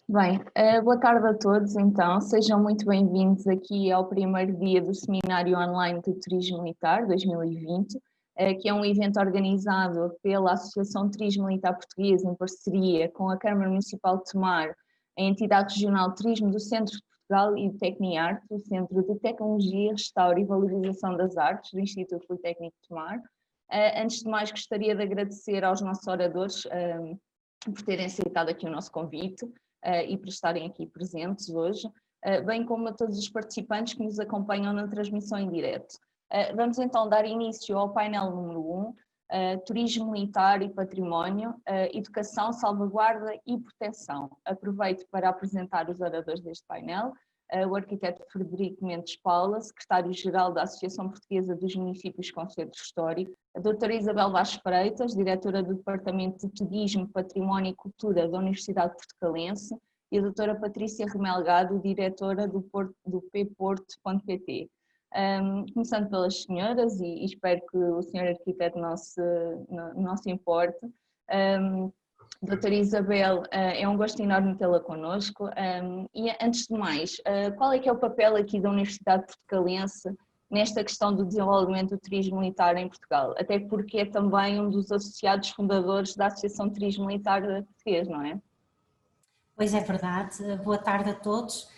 Bem, boa tarde a todos, então. Sejam muito bem-vindos aqui ao primeiro dia do Seminário Online de Turismo Militar 2020, que é um evento organizado pela Associação Turismo Militar Portuguesa em parceria com a Câmara Municipal de Tomar, a Entidade Regional de Turismo do Centro de Portugal e do Tecniarte, o Centro de Tecnologia, Restauro e Valorização das Artes do Instituto Politécnico de Tomar. Antes de mais, gostaria de agradecer aos nossos oradores por terem aceitado aqui o nosso convite. E por estarem aqui presentes hoje, bem como a todos os participantes que nos acompanham na transmissão em direto. Vamos então dar início ao painel número 1, Turismo Militar e Património, Educação, Salvaguarda e Proteção. Aproveito para apresentar os oradores deste painel, o arquiteto Frederico Mendes Paula, secretário-geral da Associação Portuguesa dos Municípios com Centro Histórico, a doutora Isabel Vaz Freitas, diretora do Departamento de Turismo, Património e Cultura da Universidade Portucalense, e a doutora Patrícia Remelgado, diretora do pporto.pt. Começando pelas senhoras, e espero que o senhor arquiteto não se importe. Doutora Isabel, é um gosto enorme tê-la connosco. E antes de mais, qual é que é o papel aqui da Universidade Portucalense nesta questão do desenvolvimento do turismo militar em Portugal? Até porque é também um dos associados fundadores da Associação Turismo Militar Português, não é? Pois é verdade. Boa tarde a todos.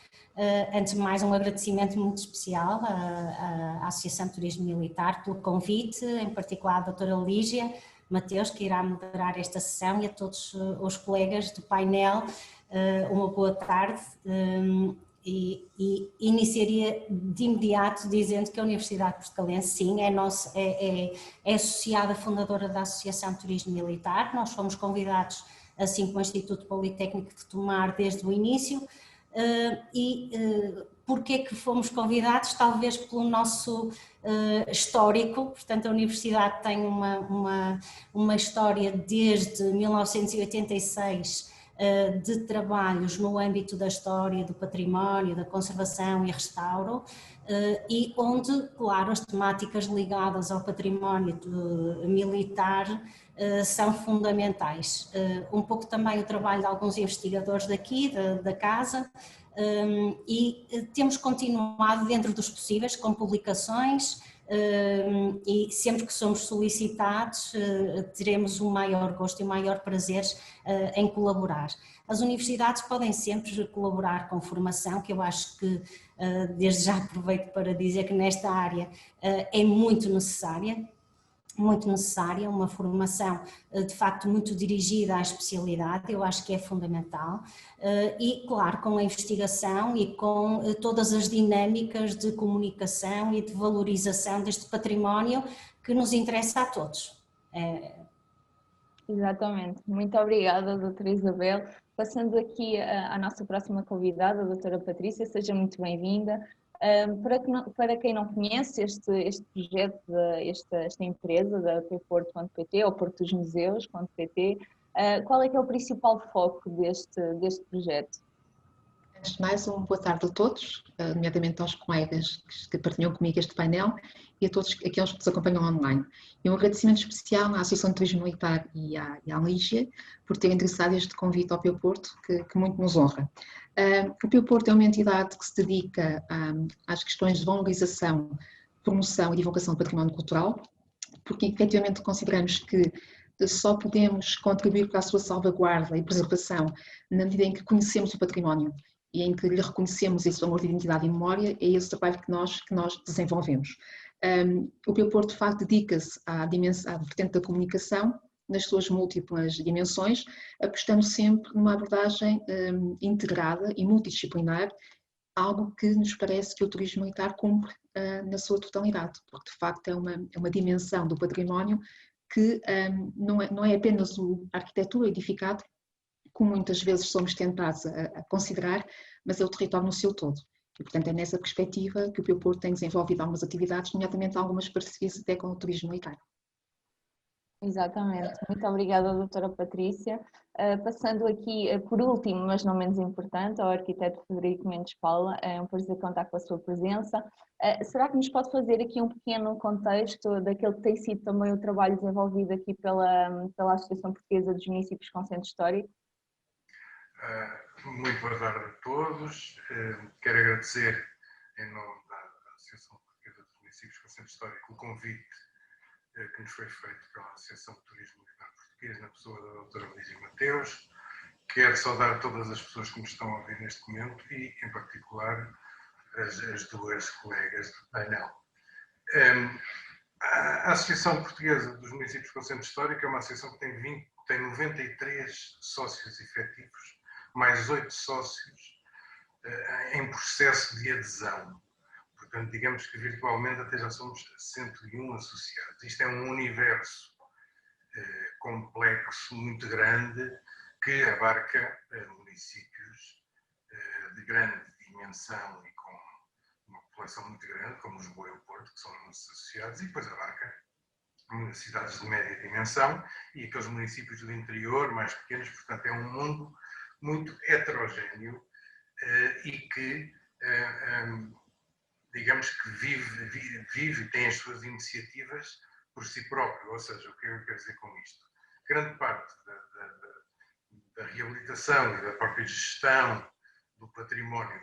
Antes de mais, um agradecimento muito especial à Associação Turismo Militar pelo convite, em particular à doutora Lígia Mateus, que irá moderar esta sessão, e a todos os colegas do painel, uma boa tarde. E iniciaria de imediato dizendo que a Universidade Portucalense, sim, é associada fundadora da Associação Turismo Militar. Nós fomos convidados, assim como o Instituto Politécnico de Tomar, desde o início. Porquê que fomos convidados? Talvez pelo nosso histórico. Portanto, a Universidade tem uma história desde 1986 de trabalhos no âmbito da história, do património, da conservação e restauro, e onde, claro, as temáticas ligadas ao património militar são fundamentais. Um pouco também o trabalho de alguns investigadores daqui, da casa, e temos continuado dentro dos possíveis com publicações, e sempre que somos solicitados teremos o maior gosto e o maior prazer em colaborar. As universidades podem sempre colaborar com formação, que eu acho que desde já aproveito para dizer que nesta área é muito necessária, uma formação de facto muito dirigida à especialidade. Eu acho que é fundamental, e claro, com a investigação e com todas as dinâmicas de comunicação e de valorização deste património que nos interessa a todos. Exatamente, muito obrigada, doutora Isabel. Passando aqui à nossa próxima convidada, a doutora Patrícia, seja muito bem-vinda. Para quem não conhece este projeto, esta empresa da pporto.pt, ou Porto dos Museus.pt, qual é que é o principal foco deste projeto? Antes de mais, uma boa tarde a todos, nomeadamente aos colegas que partilham comigo este painel e a todos aqueles que nos acompanham online. E um agradecimento especial à Associação de Turismo Militar e à Lígia por terem interessado este convite ao Porto, que muito nos honra. O Porto é uma entidade que se dedica às questões de valorização, promoção e divulgação do património cultural, porque efetivamente consideramos que só podemos contribuir para a sua salvaguarda e preservação na medida em que conhecemos o património e em que lhe reconhecemos esse valor de identidade e memória. É esse trabalho que nós desenvolvemos. O Porto, de facto, dedica-se à vertente da comunicação nas suas múltiplas dimensões, apostando sempre numa abordagem integrada e multidisciplinar, algo que nos parece que o turismo militar cumpre na sua totalidade, porque de facto é uma dimensão do património que não é apenas a arquitetura edificada, como muitas vezes somos tentados a considerar, mas é o território no seu todo. E, portanto, é nessa perspectiva que o Porto tem desenvolvido algumas atividades, nomeadamente algumas parcerias até com o turismo militar. Exatamente, muito obrigada, doutora Patrícia. Passando aqui, por último, mas não menos importante, ao arquiteto Frederico Mendes Paula, é um prazer contar com a sua presença. Será que nos pode fazer aqui um pequeno contexto daquele que tem sido também o trabalho desenvolvido aqui pela Associação Portuguesa dos Municípios com Centro Histórico? Muito boa tarde a todos. Quero agradecer, em nome da Associação Portuguesa dos Municípios com Centro Histórico, o convite que nos foi feito pela Associação de Turismo Militar Português, na pessoa da doutora Lígia Mateus. Quero saudar todas as pessoas que nos estão a ouvir neste momento e, em particular, as duas colegas do painel. A Associação Portuguesa dos Municípios com Centro Histórico é uma associação que tem 93 sócios efetivos, mais 8 sócios em processo de adesão. Portanto, digamos que virtualmente até já somos 101 associados. Isto é um universo complexo, muito grande, que abarca municípios de grande dimensão e com uma população muito grande, como Lisboa e o Porto, que são nossos associados, e depois abarca cidades de média dimensão e aqueles municípios do interior mais pequenos. Portanto, é um mundo muito heterogéneo e que, digamos que vive e tem as suas iniciativas por si próprio. Ou seja, o que eu quero dizer com isto? Grande parte da reabilitação e da própria gestão do património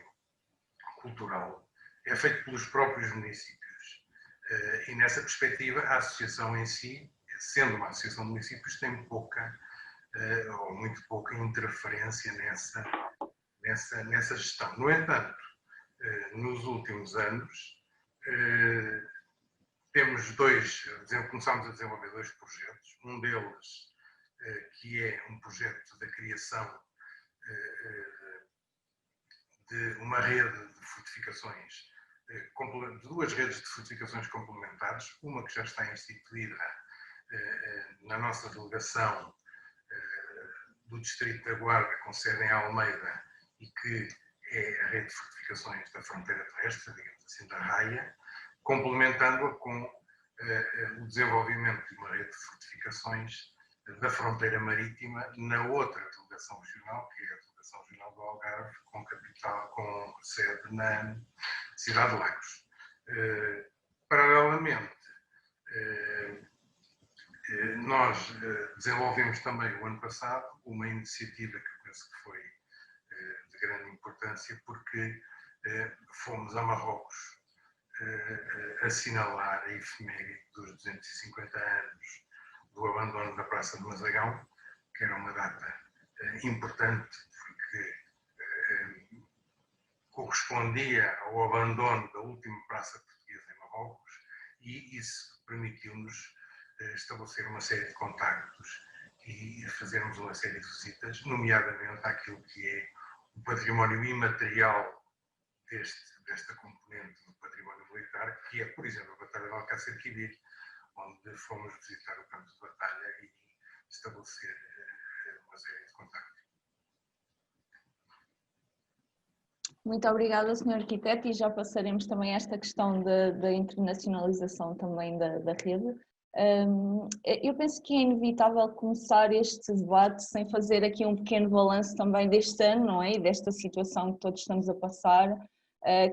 cultural é feito pelos próprios municípios. E nessa perspectiva, a associação em si, sendo uma associação de municípios, tem pouca ou muito pouca interferência nessa gestão. No entanto, nos últimos anos, começámos a desenvolver 2 projetos. Um deles, que é um projeto da criação de uma rede de fortificações, de 2 redes de fortificações complementares, uma que já está instituída na nossa delegação do Distrito da Guarda, com sede em Almeida, e que é a rede de fortificações da fronteira terrestre, digamos assim, da Raia, complementando-a com o desenvolvimento de uma rede de fortificações da fronteira marítima na outra delegação regional, que é a delegação regional do Algarve, com sede na cidade de Lagos. Paralelamente, nós desenvolvemos também o ano passado uma iniciativa que eu penso que foi de grande importância, porque fomos a Marrocos assinalar a efeméride dos 250 anos do abandono da Praça de Mazagão, que era uma data importante porque correspondia ao abandono da última praça portuguesa em Marrocos, e isso permitiu-nos estabelecer uma série de contactos e fazermos uma série de visitas, nomeadamente àquilo que é o património imaterial desta componente do património militar, que é, por exemplo, a Batalha de Alcácer Quibir, onde fomos visitar o campo de batalha e estabelecer uma série de contactos. Muito obrigada, Sr. Arquiteto, e já passaremos também a esta questão da internacionalização também da rede. Eu penso que é inevitável começar este debate sem fazer aqui um pequeno balanço também deste ano, não é? E desta situação que todos estamos a passar,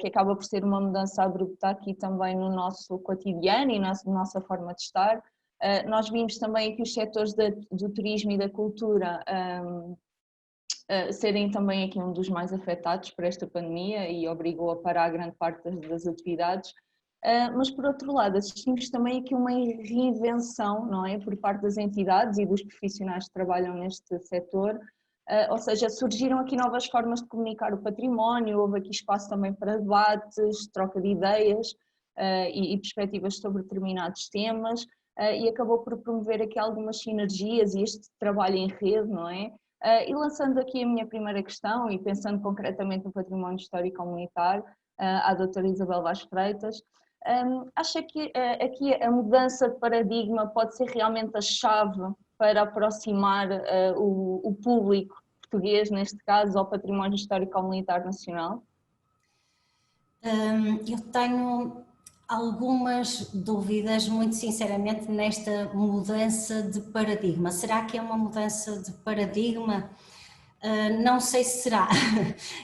que acaba por ser uma mudança abrupta aqui também no nosso cotidiano e na nossa forma de estar. Nós vimos também aqui os setores do turismo e da cultura serem também aqui um dos mais afetados por esta pandemia e obrigou a parar grande parte das atividades. Mas, por outro lado, assistimos também aqui uma reinvenção, não é, por parte das entidades e dos profissionais que trabalham neste setor, ou seja, surgiram aqui novas formas de comunicar o património, houve aqui espaço também para debates, troca de ideias e perspectivas sobre determinados temas, e acabou por promover aqui algumas sinergias e este trabalho em rede, não é? E lançando aqui a minha primeira questão e pensando concretamente no património histórico comunitário, à doutora Isabel Vaz Freitas, acha que aqui a mudança de paradigma pode ser realmente a chave para aproximar o público português, neste caso, ao património histórico comunitário nacional? Eu tenho algumas dúvidas, muito sinceramente, nesta mudança de paradigma. Será que é uma mudança de paradigma? Não sei se será.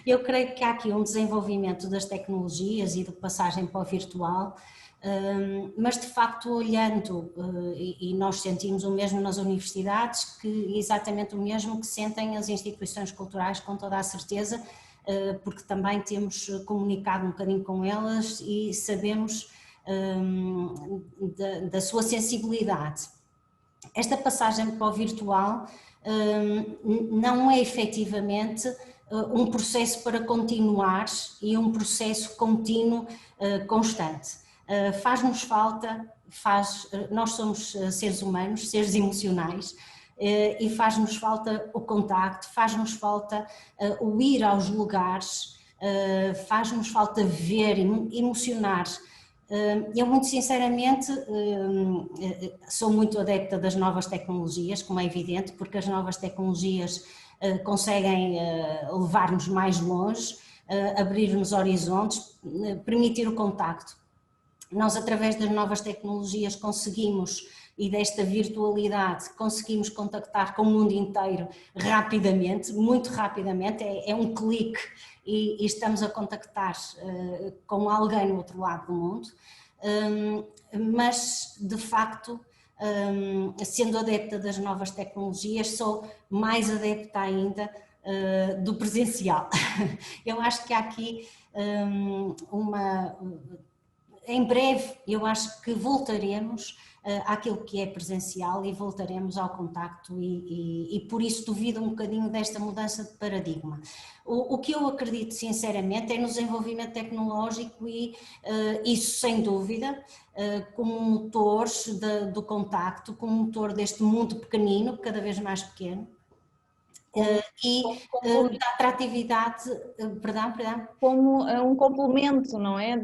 Eu creio que há aqui um desenvolvimento das tecnologias e de passagem para o virtual, mas de facto olhando, e nós sentimos o mesmo nas universidades, que exatamente o mesmo que sentem as instituições culturais, com toda a certeza, porque também temos comunicado um bocadinho com elas e sabemos da sua sensibilidade. Esta passagem para o virtual não é efetivamente um processo para continuar e um processo contínuo, constante. Faz-nos falta, nós somos seres humanos, seres emocionais, e faz-nos falta o contacto, faz-nos falta o ir aos lugares, faz-nos falta ver, emocionar. Eu muito sinceramente sou muito adepta das novas tecnologias, como é evidente, porque as novas tecnologias conseguem levar-nos mais longe, abrir-nos horizontes, permitir o contacto. Nós, através das novas tecnologias, conseguimos, e desta virtualidade, conseguimos contactar com o mundo inteiro rapidamente, muito rapidamente, é um clique e estamos a contactar com alguém no outro lado do mundo, mas de facto, sendo adepta das novas tecnologias, sou mais adepta ainda do presencial. Eu acho que há aqui em breve eu acho que voltaremos àquilo que é presencial e voltaremos ao contacto e por isso duvido um bocadinho desta mudança de paradigma. O que eu acredito sinceramente é no desenvolvimento tecnológico e isso sem dúvida como motor do contacto, como motor deste mundo pequenino, cada vez mais pequeno, e da atratividade, perdão. Como um complemento, não é?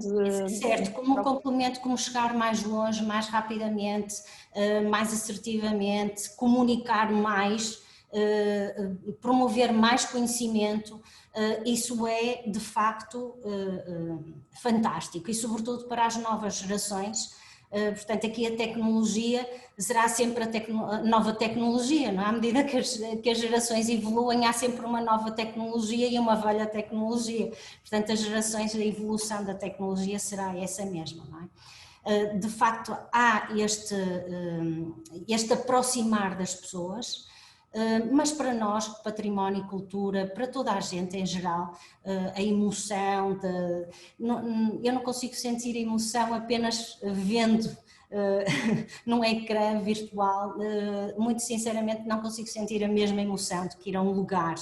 Certo, como um complemento, como chegar mais longe, mais rapidamente, mais assertivamente, comunicar mais, promover mais conhecimento, isso é de facto fantástico e sobretudo para as novas gerações. Portanto, aqui a tecnologia será sempre a nova tecnologia, não é? À medida que as gerações evoluem, há sempre uma nova tecnologia e uma velha tecnologia. Portanto, as gerações, a evolução da tecnologia será essa mesma, não é? De facto, há este aproximar das pessoas, mas para nós, património e cultura, para toda a gente em geral, a emoção, eu não consigo sentir emoção apenas vendo num ecrã virtual, muito sinceramente não consigo sentir a mesma emoção de que ir a um lugar,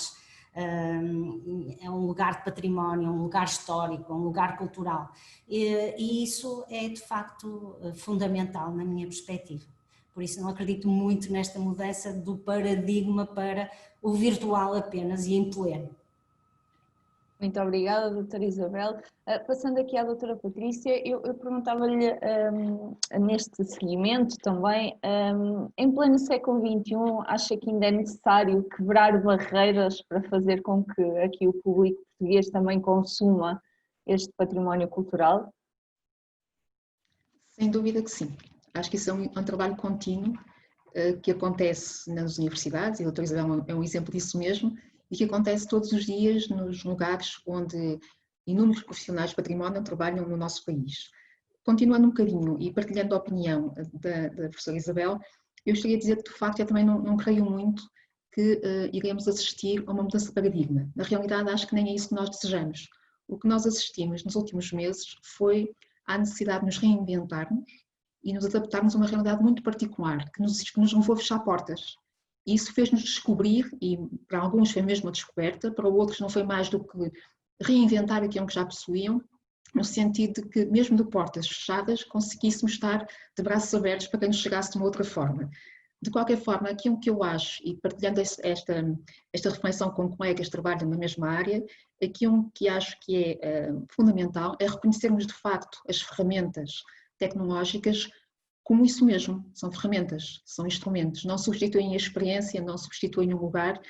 um lugar de património, um lugar histórico, um lugar cultural, e isso é de facto fundamental na minha perspectiva. Por isso não acredito muito nesta mudança do paradigma para o virtual apenas e em pleno. Muito obrigada, doutora Isabel. Passando aqui à doutora Patrícia, eu perguntava-lhe neste seguimento também, em pleno século XXI, acha que ainda é necessário quebrar barreiras para fazer com que aqui o público português também consuma este património cultural? Sem dúvida que sim. Acho que isso é um trabalho contínuo que acontece nas universidades, e a doutora Isabel é um exemplo disso mesmo, e que acontece todos os dias nos lugares onde inúmeros profissionais de património trabalham no nosso país. Continuando um bocadinho e partilhando a opinião da professora Isabel, eu gostaria de dizer que de facto eu também não creio muito que iremos assistir a uma mudança de paradigma. Na realidade acho que nem é isso que nós desejamos. O que nós assistimos nos últimos meses foi à necessidade de nos reinventarmos e nos adaptarmos a uma realidade muito particular, que nos levou a fechar portas. E isso fez-nos descobrir, e para alguns foi mesmo a descoberta, para outros não foi mais do que reinventar aquilo que já possuíam, no sentido de que, mesmo de portas fechadas, conseguíssemos estar de braços abertos para quem nos chegasse de uma outra forma. De qualquer forma, aquilo que eu acho, e partilhando esta reflexão com colegas que trabalham na mesma área, aquilo que acho que é fundamental é reconhecermos de facto as ferramentas tecnológicas como isso mesmo, são ferramentas, são instrumentos, não substituem a experiência, não substituem um lugar,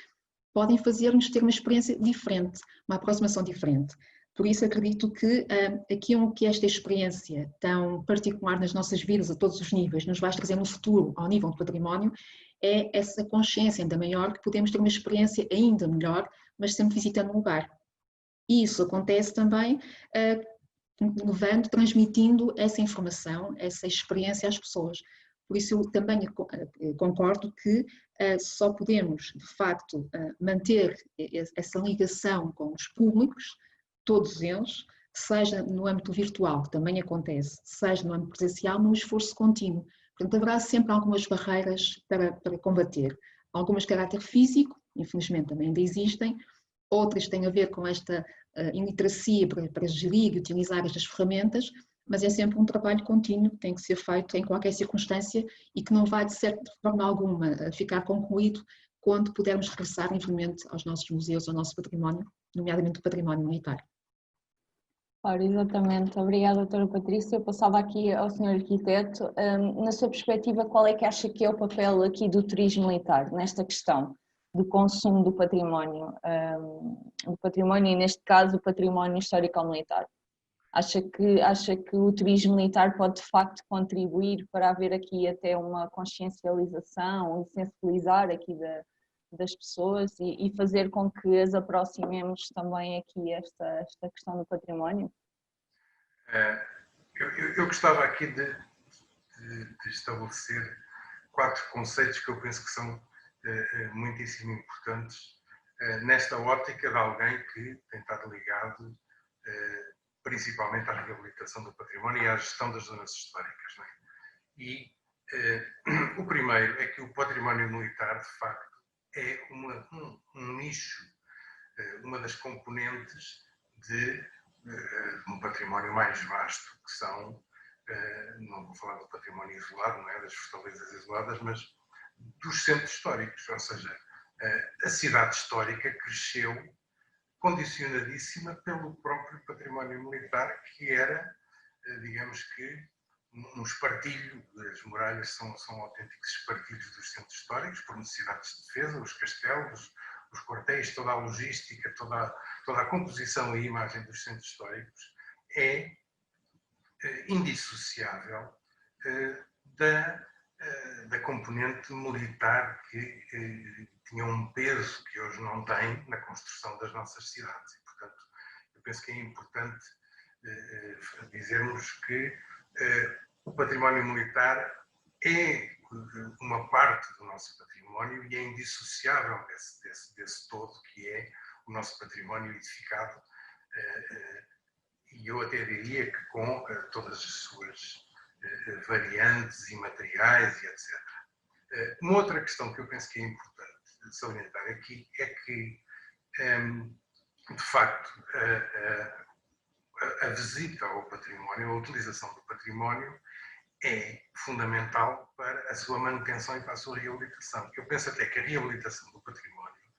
podem fazer-nos ter uma experiência diferente, uma aproximação diferente. Por isso acredito que aquilo que esta experiência tão particular nas nossas vidas a todos os níveis nos vai trazer no futuro ao nível do património é essa consciência ainda maior que podemos ter uma experiência ainda melhor, mas sempre visitando um lugar. E isso acontece também levando, transmitindo essa informação, essa experiência às pessoas. Por isso eu também concordo que só podemos, de facto, manter essa ligação com os públicos, todos eles, seja no âmbito virtual, que também acontece, seja no âmbito presencial, num esforço contínuo. Portanto, haverá sempre algumas barreiras para combater. Algumas de caráter físico, infelizmente também ainda existem, outras têm a ver com esta iliteracia para gerir e utilizar estas ferramentas, mas é sempre um trabalho contínuo que tem que ser feito em qualquer circunstância e que não vai, de certa forma alguma, ficar concluído quando pudermos regressar livremente aos nossos museus, ao nosso património, nomeadamente o património militar. Claro, exatamente. Obrigada, doutora Patrícia. Eu passava aqui ao senhor arquiteto. Na sua perspectiva, qual é que acha que é o papel aqui do turismo militar nesta questão do consumo do património e, neste caso, o património histórico-militar? Acha que o turismo militar pode, de facto, contribuir para haver aqui até uma consciencialização e sensibilizar aqui das pessoas e fazer com que as aproximemos também aqui esta questão do património? Eu gostava aqui de estabelecer 4 conceitos que eu penso que são muitíssimo importantes nesta ótica de alguém que tem estado ligado principalmente à reabilitação do património e à gestão das zonas históricas. Não é? E o primeiro é que o património militar, de facto, é um nicho, uma das componentes de um património mais vasto, que são, não vou falar do património isolado, não é, das fortalezas isoladas, mas dos centros históricos, ou seja, a cidade histórica cresceu condicionadíssima pelo próprio património militar, que era, digamos que, um espartilho. As muralhas são autênticos espartilhos dos centros históricos, por necessidades de defesa, os castelos, os quartéis, toda a logística, toda a composição e imagem dos centros históricos é indissociável da componente militar que tinha um peso que hoje não tem na construção das nossas cidades. E, portanto, eu penso que é importante dizermos que o património militar é uma parte do nosso património e é indissociável desse todo que é o nosso património edificado, e eu até diria que com todas as suas variantes e materiais e etc. Uma outra questão que eu penso que é importante salientar aqui é que, de facto, a visita ao património, a utilização do património é fundamental para a sua manutenção e para a sua reabilitação. Eu penso até que a reabilitação do património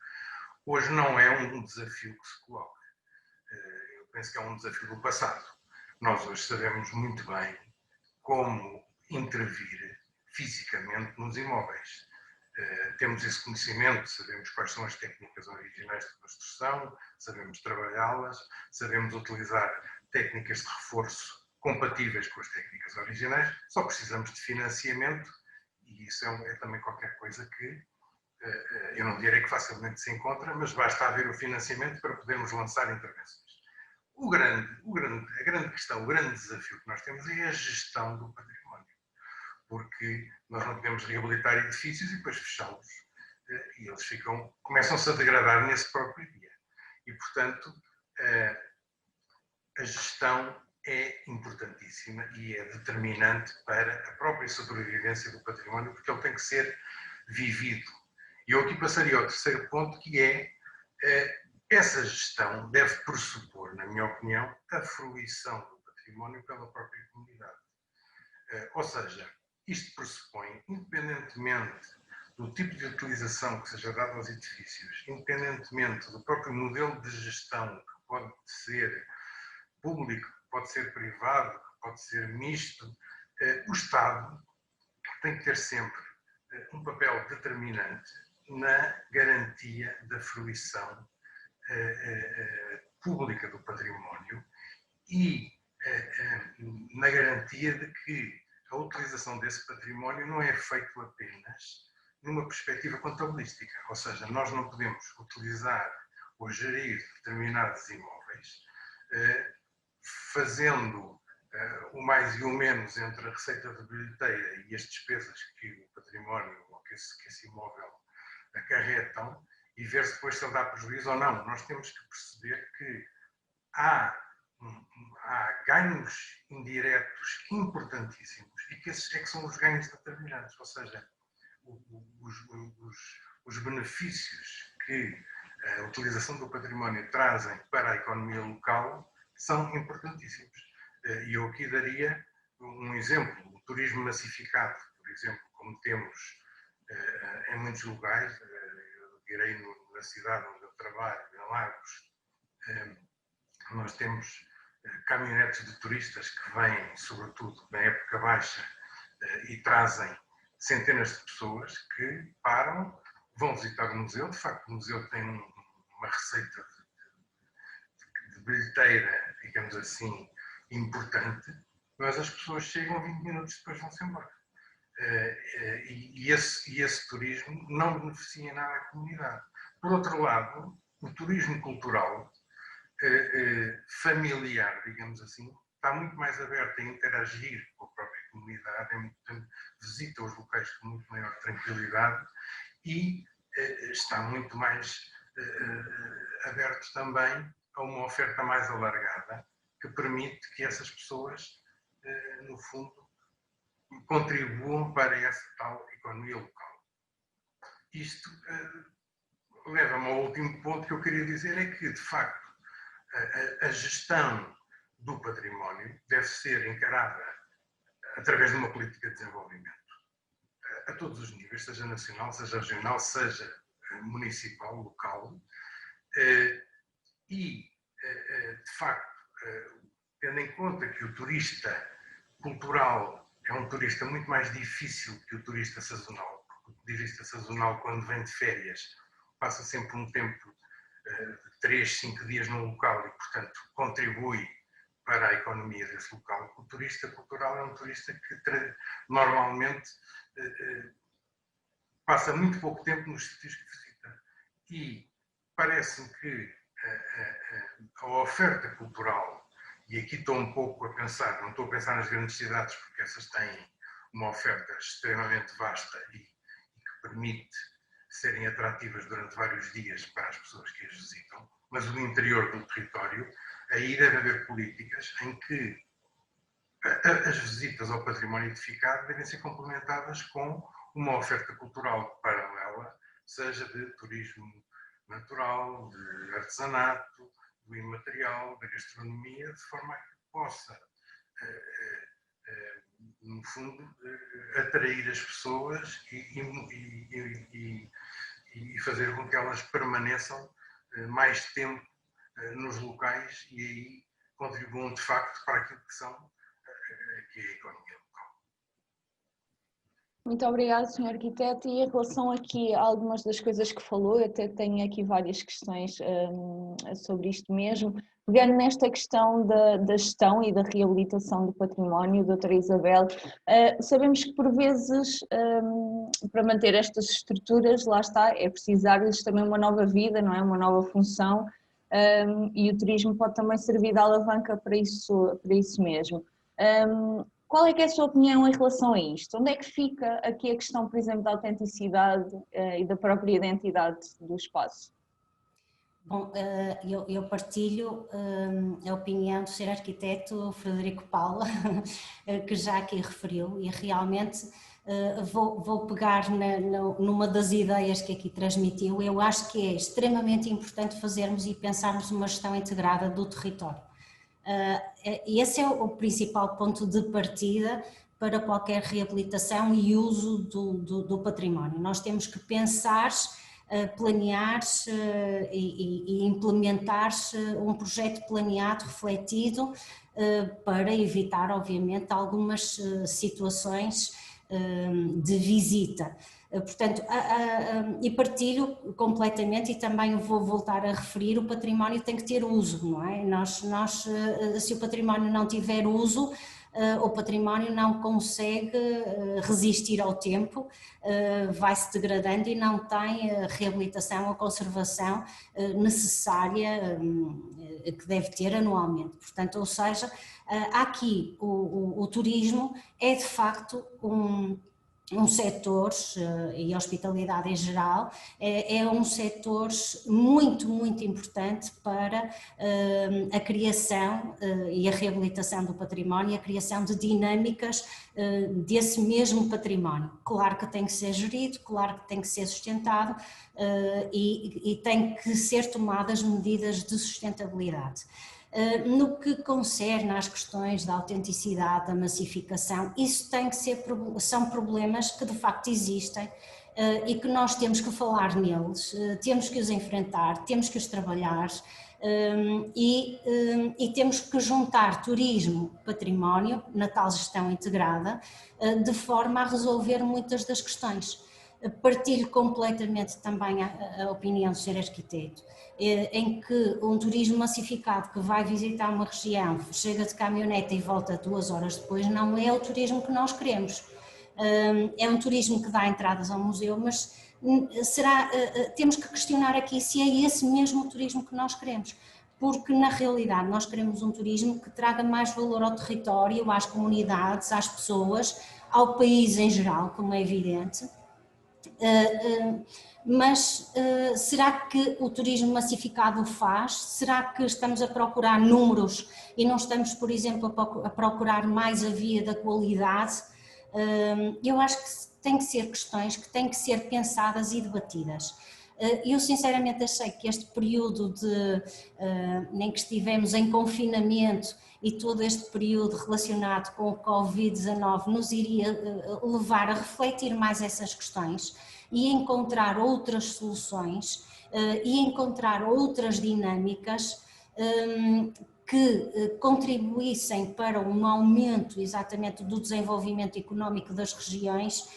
hoje não é um desafio que se coloca. Eu penso que é um desafio do passado. Nós hoje sabemos muito bem como intervir fisicamente nos imóveis. Temos esse conhecimento, sabemos quais são as técnicas originais de construção, sabemos trabalhá-las, sabemos utilizar técnicas de reforço compatíveis com as técnicas originais, só precisamos de financiamento e isso é também qualquer coisa que eu não direi que facilmente se encontra, mas basta haver o financiamento para podermos lançar intervenções. A grande questão, o grande desafio que nós temos é a gestão do património, porque nós não podemos reabilitar edifícios e depois fechá-los e eles começam-se a degradar nesse próprio dia. E, portanto, a gestão é importantíssima e é determinante para a própria sobrevivência do património, porque ele tem que ser vivido. E eu aqui passaria ao terceiro ponto, que é essa gestão deve pressupor, na minha opinião, a fruição do património pela própria comunidade. Ou seja, isto pressupõe, independentemente do tipo de utilização que seja dado aos edifícios, independentemente do próprio modelo de gestão, que pode ser público, pode ser privado, pode ser misto, o Estado tem que ter sempre um papel determinante na garantia da fruição pública do património e na garantia de que a utilização desse património não é feita apenas numa perspectiva contabilística, ou seja, nós não podemos utilizar ou gerir determinados imóveis fazendo o mais e o menos entre a receita de bilheteira e as despesas que o património ou que esse imóvel acarretam e ver se depois se ele dá prejuízo ou não. Nós temos que perceber que há ganhos indiretos importantíssimos e que esses é que são os ganhos determinantes, ou seja, os benefícios que a utilização do património trazem para a economia local são importantíssimos. E eu aqui daria um exemplo, o turismo massificado, por exemplo, como temos em muitos lugares, eu direi na cidade onde eu trabalho, em Lagos, nós temos caminhonetes de turistas que vêm, sobretudo na época baixa, e trazem centenas de pessoas que param, vão visitar o museu. De facto, o museu tem uma receita de bilheteira, digamos assim, importante, mas as pessoas chegam 20 minutos depois vão-se embora. E esse turismo não beneficia nada à comunidade. Por outro lado, o turismo cultural, familiar, digamos assim, está muito mais aberto a interagir com a própria comunidade, visita os locais com muito maior tranquilidade e está muito mais aberto também a uma oferta mais alargada que permite que essas pessoas, no fundo, contribuam para essa tal economia local. Isto leva-me ao último ponto que eu queria dizer, é que, de facto, a gestão do património deve ser encarada através de uma política de desenvolvimento a todos os níveis, seja nacional, seja regional, seja municipal, local, e, de facto, tendo em conta que o turista cultural é um turista muito mais difícil que o turista sazonal, porque o turista sazonal, quando vem de férias, passa sempre um tempo de 3, 5 dias no local e, portanto, contribui para a economia desse local. O turista cultural é um turista que normalmente passa muito pouco tempo nos sítios que visita. E parece-me que a oferta cultural, e aqui estou um pouco a pensar, não estou a pensar nas grandes cidades, porque essas têm uma oferta extremamente vasta e que permite serem atrativas durante vários dias para as pessoas que as visitam, mas o interior do território, aí deve haver políticas em que as visitas ao património edificado devem ser complementadas com uma oferta cultural paralela, seja de turismo natural, de artesanato, do imaterial, da gastronomia, de forma a que possa, no fundo, atrair as pessoas e fazer com que elas permaneçam mais tempo nos locais e aí contribuam de facto para aquilo que que é a economia local. Muito obrigada, Sr. Arquiteto. E em relação aqui a algumas das coisas que falou, eu até tenho aqui várias questões sobre isto mesmo. Pegando nesta questão da gestão e da reabilitação do património, doutora Isabel, sabemos que por vezes, para manter estas estruturas, lá está, é preciso dar-lhes também uma nova vida, não é? Uma nova função, e o turismo pode também servir de alavanca para isso mesmo. Qual é que é a sua opinião em relação a isto? Onde é que fica aqui a questão, por exemplo, da autenticidade e da própria identidade do espaço? Bom, eu partilho a opinião do Sr. Arquiteto Frederico Paula, que já aqui referiu, e realmente vou pegar numa das ideias que aqui transmitiu. Eu acho que é extremamente importante fazermos e pensarmos uma gestão integrada do território. Esse é o principal ponto de partida para qualquer reabilitação e uso do património. Nós temos que pensar, planear e implementar um projeto planeado, refletido, para evitar, obviamente, algumas situações de visita. Portanto, e partilho completamente, e também vou voltar a referir, o património tem que ter uso, não é? Se o património não tiver uso, o património não consegue resistir ao tempo, vai-se degradando e não tem a reabilitação ou conservação necessária que deve ter anualmente. Portanto, ou seja, aqui o turismo é de facto um setor, e a hospitalidade em geral, é um setor muito, muito importante para a criação e a reabilitação do património e a criação de dinâmicas desse mesmo património. Claro que tem que ser gerido, claro que tem que ser sustentado e tem que ser tomadas medidas de sustentabilidade. No que concerne às questões da autenticidade, da massificação, isso tem que ser, são problemas que de facto existem e que nós temos que falar neles, temos que os enfrentar, temos que os trabalhar e temos que juntar turismo, património, na tal gestão integrada, de forma a resolver muitas das questões. Partilho completamente também a opinião do Sr. Arquiteto, em que um turismo massificado que vai visitar uma região, chega de caminhonete e volta 2 horas depois, não é o turismo que nós queremos. É um turismo que dá entradas ao museu, mas temos que questionar aqui se é esse mesmo turismo que nós queremos, porque na realidade nós queremos um turismo que traga mais valor ao território, às comunidades, às pessoas, ao país em geral, como é evidente. Mas será que o turismo massificado o faz? Será que estamos a procurar números e não estamos, por exemplo, a procurar mais a via da qualidade? Eu acho que têm que ser questões que têm que ser pensadas e debatidas. Eu sinceramente achei que este período em que estivemos em confinamento e todo este período relacionado com o Covid-19 nos iria levar a refletir mais essas questões e encontrar outras soluções e encontrar outras dinâmicas que contribuíssem para um aumento exatamente do desenvolvimento económico das regiões,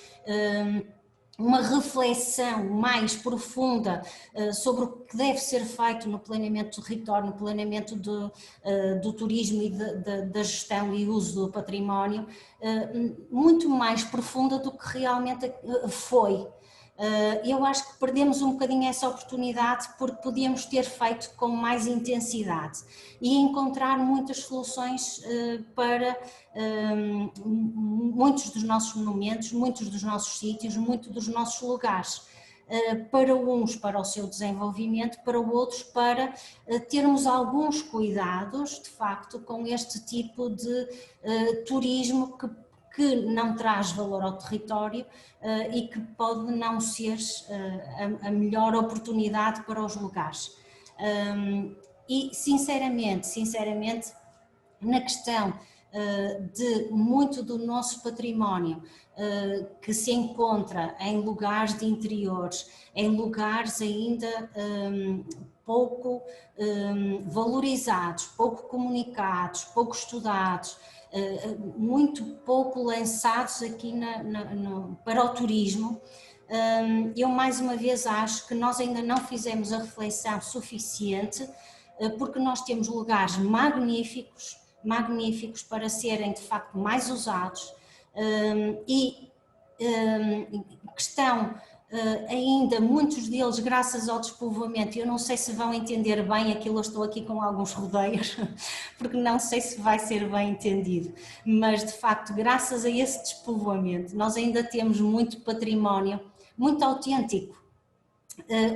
uma reflexão mais profunda sobre o que deve ser feito no planeamento do território, no planeamento do turismo e da gestão e uso do património, muito mais profunda do que realmente foi. Eu acho que perdemos um bocadinho essa oportunidade porque podíamos ter feito com mais intensidade e encontrar muitas soluções para muitos dos nossos monumentos, muitos dos nossos sítios, muitos dos nossos lugares. Para uns para o seu desenvolvimento, para outros para termos alguns cuidados de facto com este tipo de turismo que não traz valor ao território e que pode não ser a melhor oportunidade para os lugares. E sinceramente, na questão de muito do nosso património que se encontra em lugares de interiores, em lugares ainda pouco valorizados, pouco comunicados, pouco estudados, muito pouco lançados aqui para o turismo, eu mais uma vez acho que nós ainda não fizemos a reflexão suficiente, porque nós temos lugares magníficos para serem de facto mais usados e que estão ainda muitos deles graças ao despovoamento. Eu não sei se vão entender bem aquilo, eu estou aqui com alguns rodeios porque não sei se vai ser bem entendido, mas de facto graças a esse despovoamento nós ainda temos muito património, muito autêntico,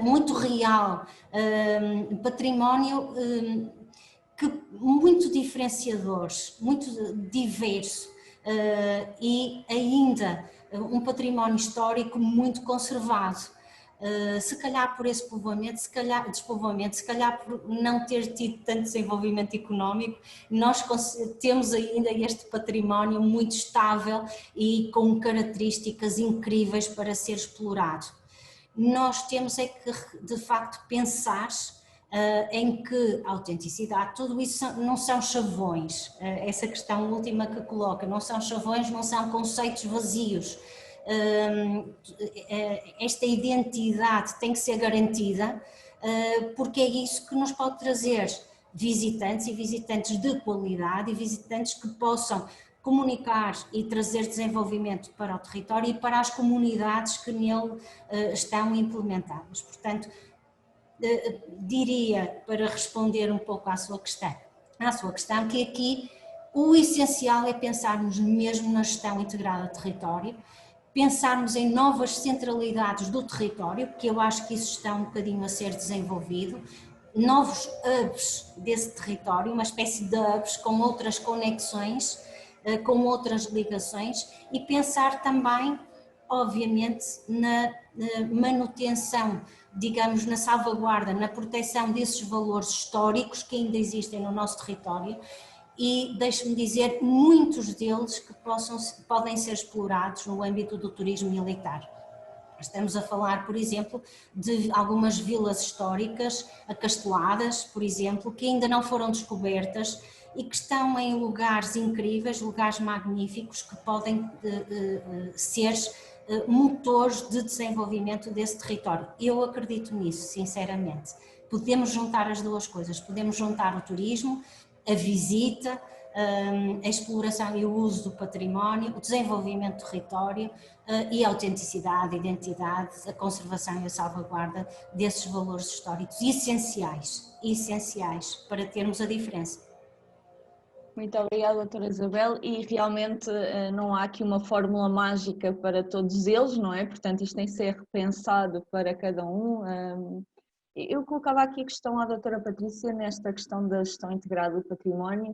muito real, património muito diferenciadores, muito diverso e ainda um património histórico muito conservado. Se calhar por esse despovoamento, se calhar por não ter tido tanto desenvolvimento económico, nós temos ainda este património muito estável e com características incríveis para ser explorado. Nós temos é que de facto pensar em que a autenticidade, tudo isso não são chavões, essa questão última que coloca, não são chavões, não são conceitos vazios, esta identidade tem que ser garantida, porque é isso que nos pode trazer visitantes e visitantes de qualidade e visitantes que possam comunicar e trazer desenvolvimento para o território e para as comunidades que nele estão implementadas. Portanto, diria, para responder um pouco à sua questão, que aqui o essencial é pensarmos mesmo na gestão integrada do território, pensarmos em novas centralidades do território, que eu acho que isso está um bocadinho a ser desenvolvido, novos hubs desse território, uma espécie de hubs com outras conexões, com outras ligações, e pensar também, obviamente, na manutenção, digamos, na salvaguarda, na proteção desses valores históricos que ainda existem no nosso território e, deixe-me dizer, muitos deles que podem ser explorados no âmbito do turismo militar. Estamos a falar, por exemplo, de algumas vilas históricas acasteladas, por exemplo, que ainda não foram descobertas e que estão em lugares incríveis, lugares magníficos, que podem ser motores de desenvolvimento desse território. Eu acredito nisso, sinceramente. Podemos juntar as duas coisas, podemos juntar o turismo, a visita, a exploração e o uso do património, o desenvolvimento do território e a autenticidade, a identidade, a conservação e a salvaguarda desses valores históricos essenciais para termos a diferença. Muito obrigada, doutora Isabel, e realmente não há aqui uma fórmula mágica para todos eles, não é? Portanto, isto tem que ser repensado para cada um. Eu colocava aqui a questão à doutora Patrícia, nesta questão da gestão integrada do património.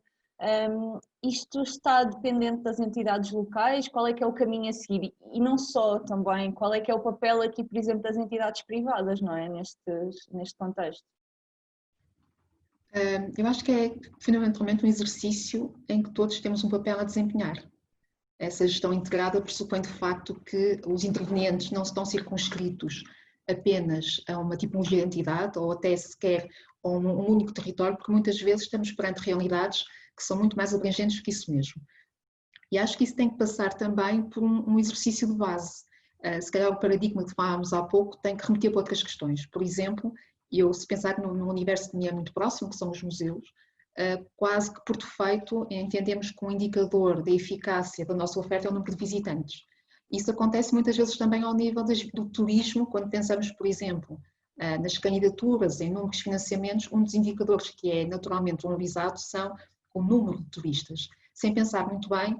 Isto está dependente das entidades locais? Qual é que é o caminho a seguir? E não só também, qual é que é o papel aqui, por exemplo, das entidades privadas, não é? Neste contexto. Eu acho que é fundamentalmente um exercício em que todos temos um papel a desempenhar. Essa gestão integrada pressupõe de facto que os intervenientes não estão circunscritos apenas a uma tipologia de entidade ou até sequer a um único território, porque muitas vezes estamos perante realidades que são muito mais abrangentes do que isso mesmo. E acho que isso tem que passar também por um exercício de base. Se calhar o paradigma que falámos há pouco tem que remeter para outras questões. Por exemplo, se pensar no universo que me é muito próximo, que são os museus, quase que por defeito entendemos que um indicador da eficácia da nossa oferta é o número de visitantes. Isso acontece muitas vezes também ao nível do turismo, quando pensamos, por exemplo, nas candidaturas, em números de financiamentos, um dos indicadores que é naturalmente valorizado são o número de turistas, sem pensar muito bem,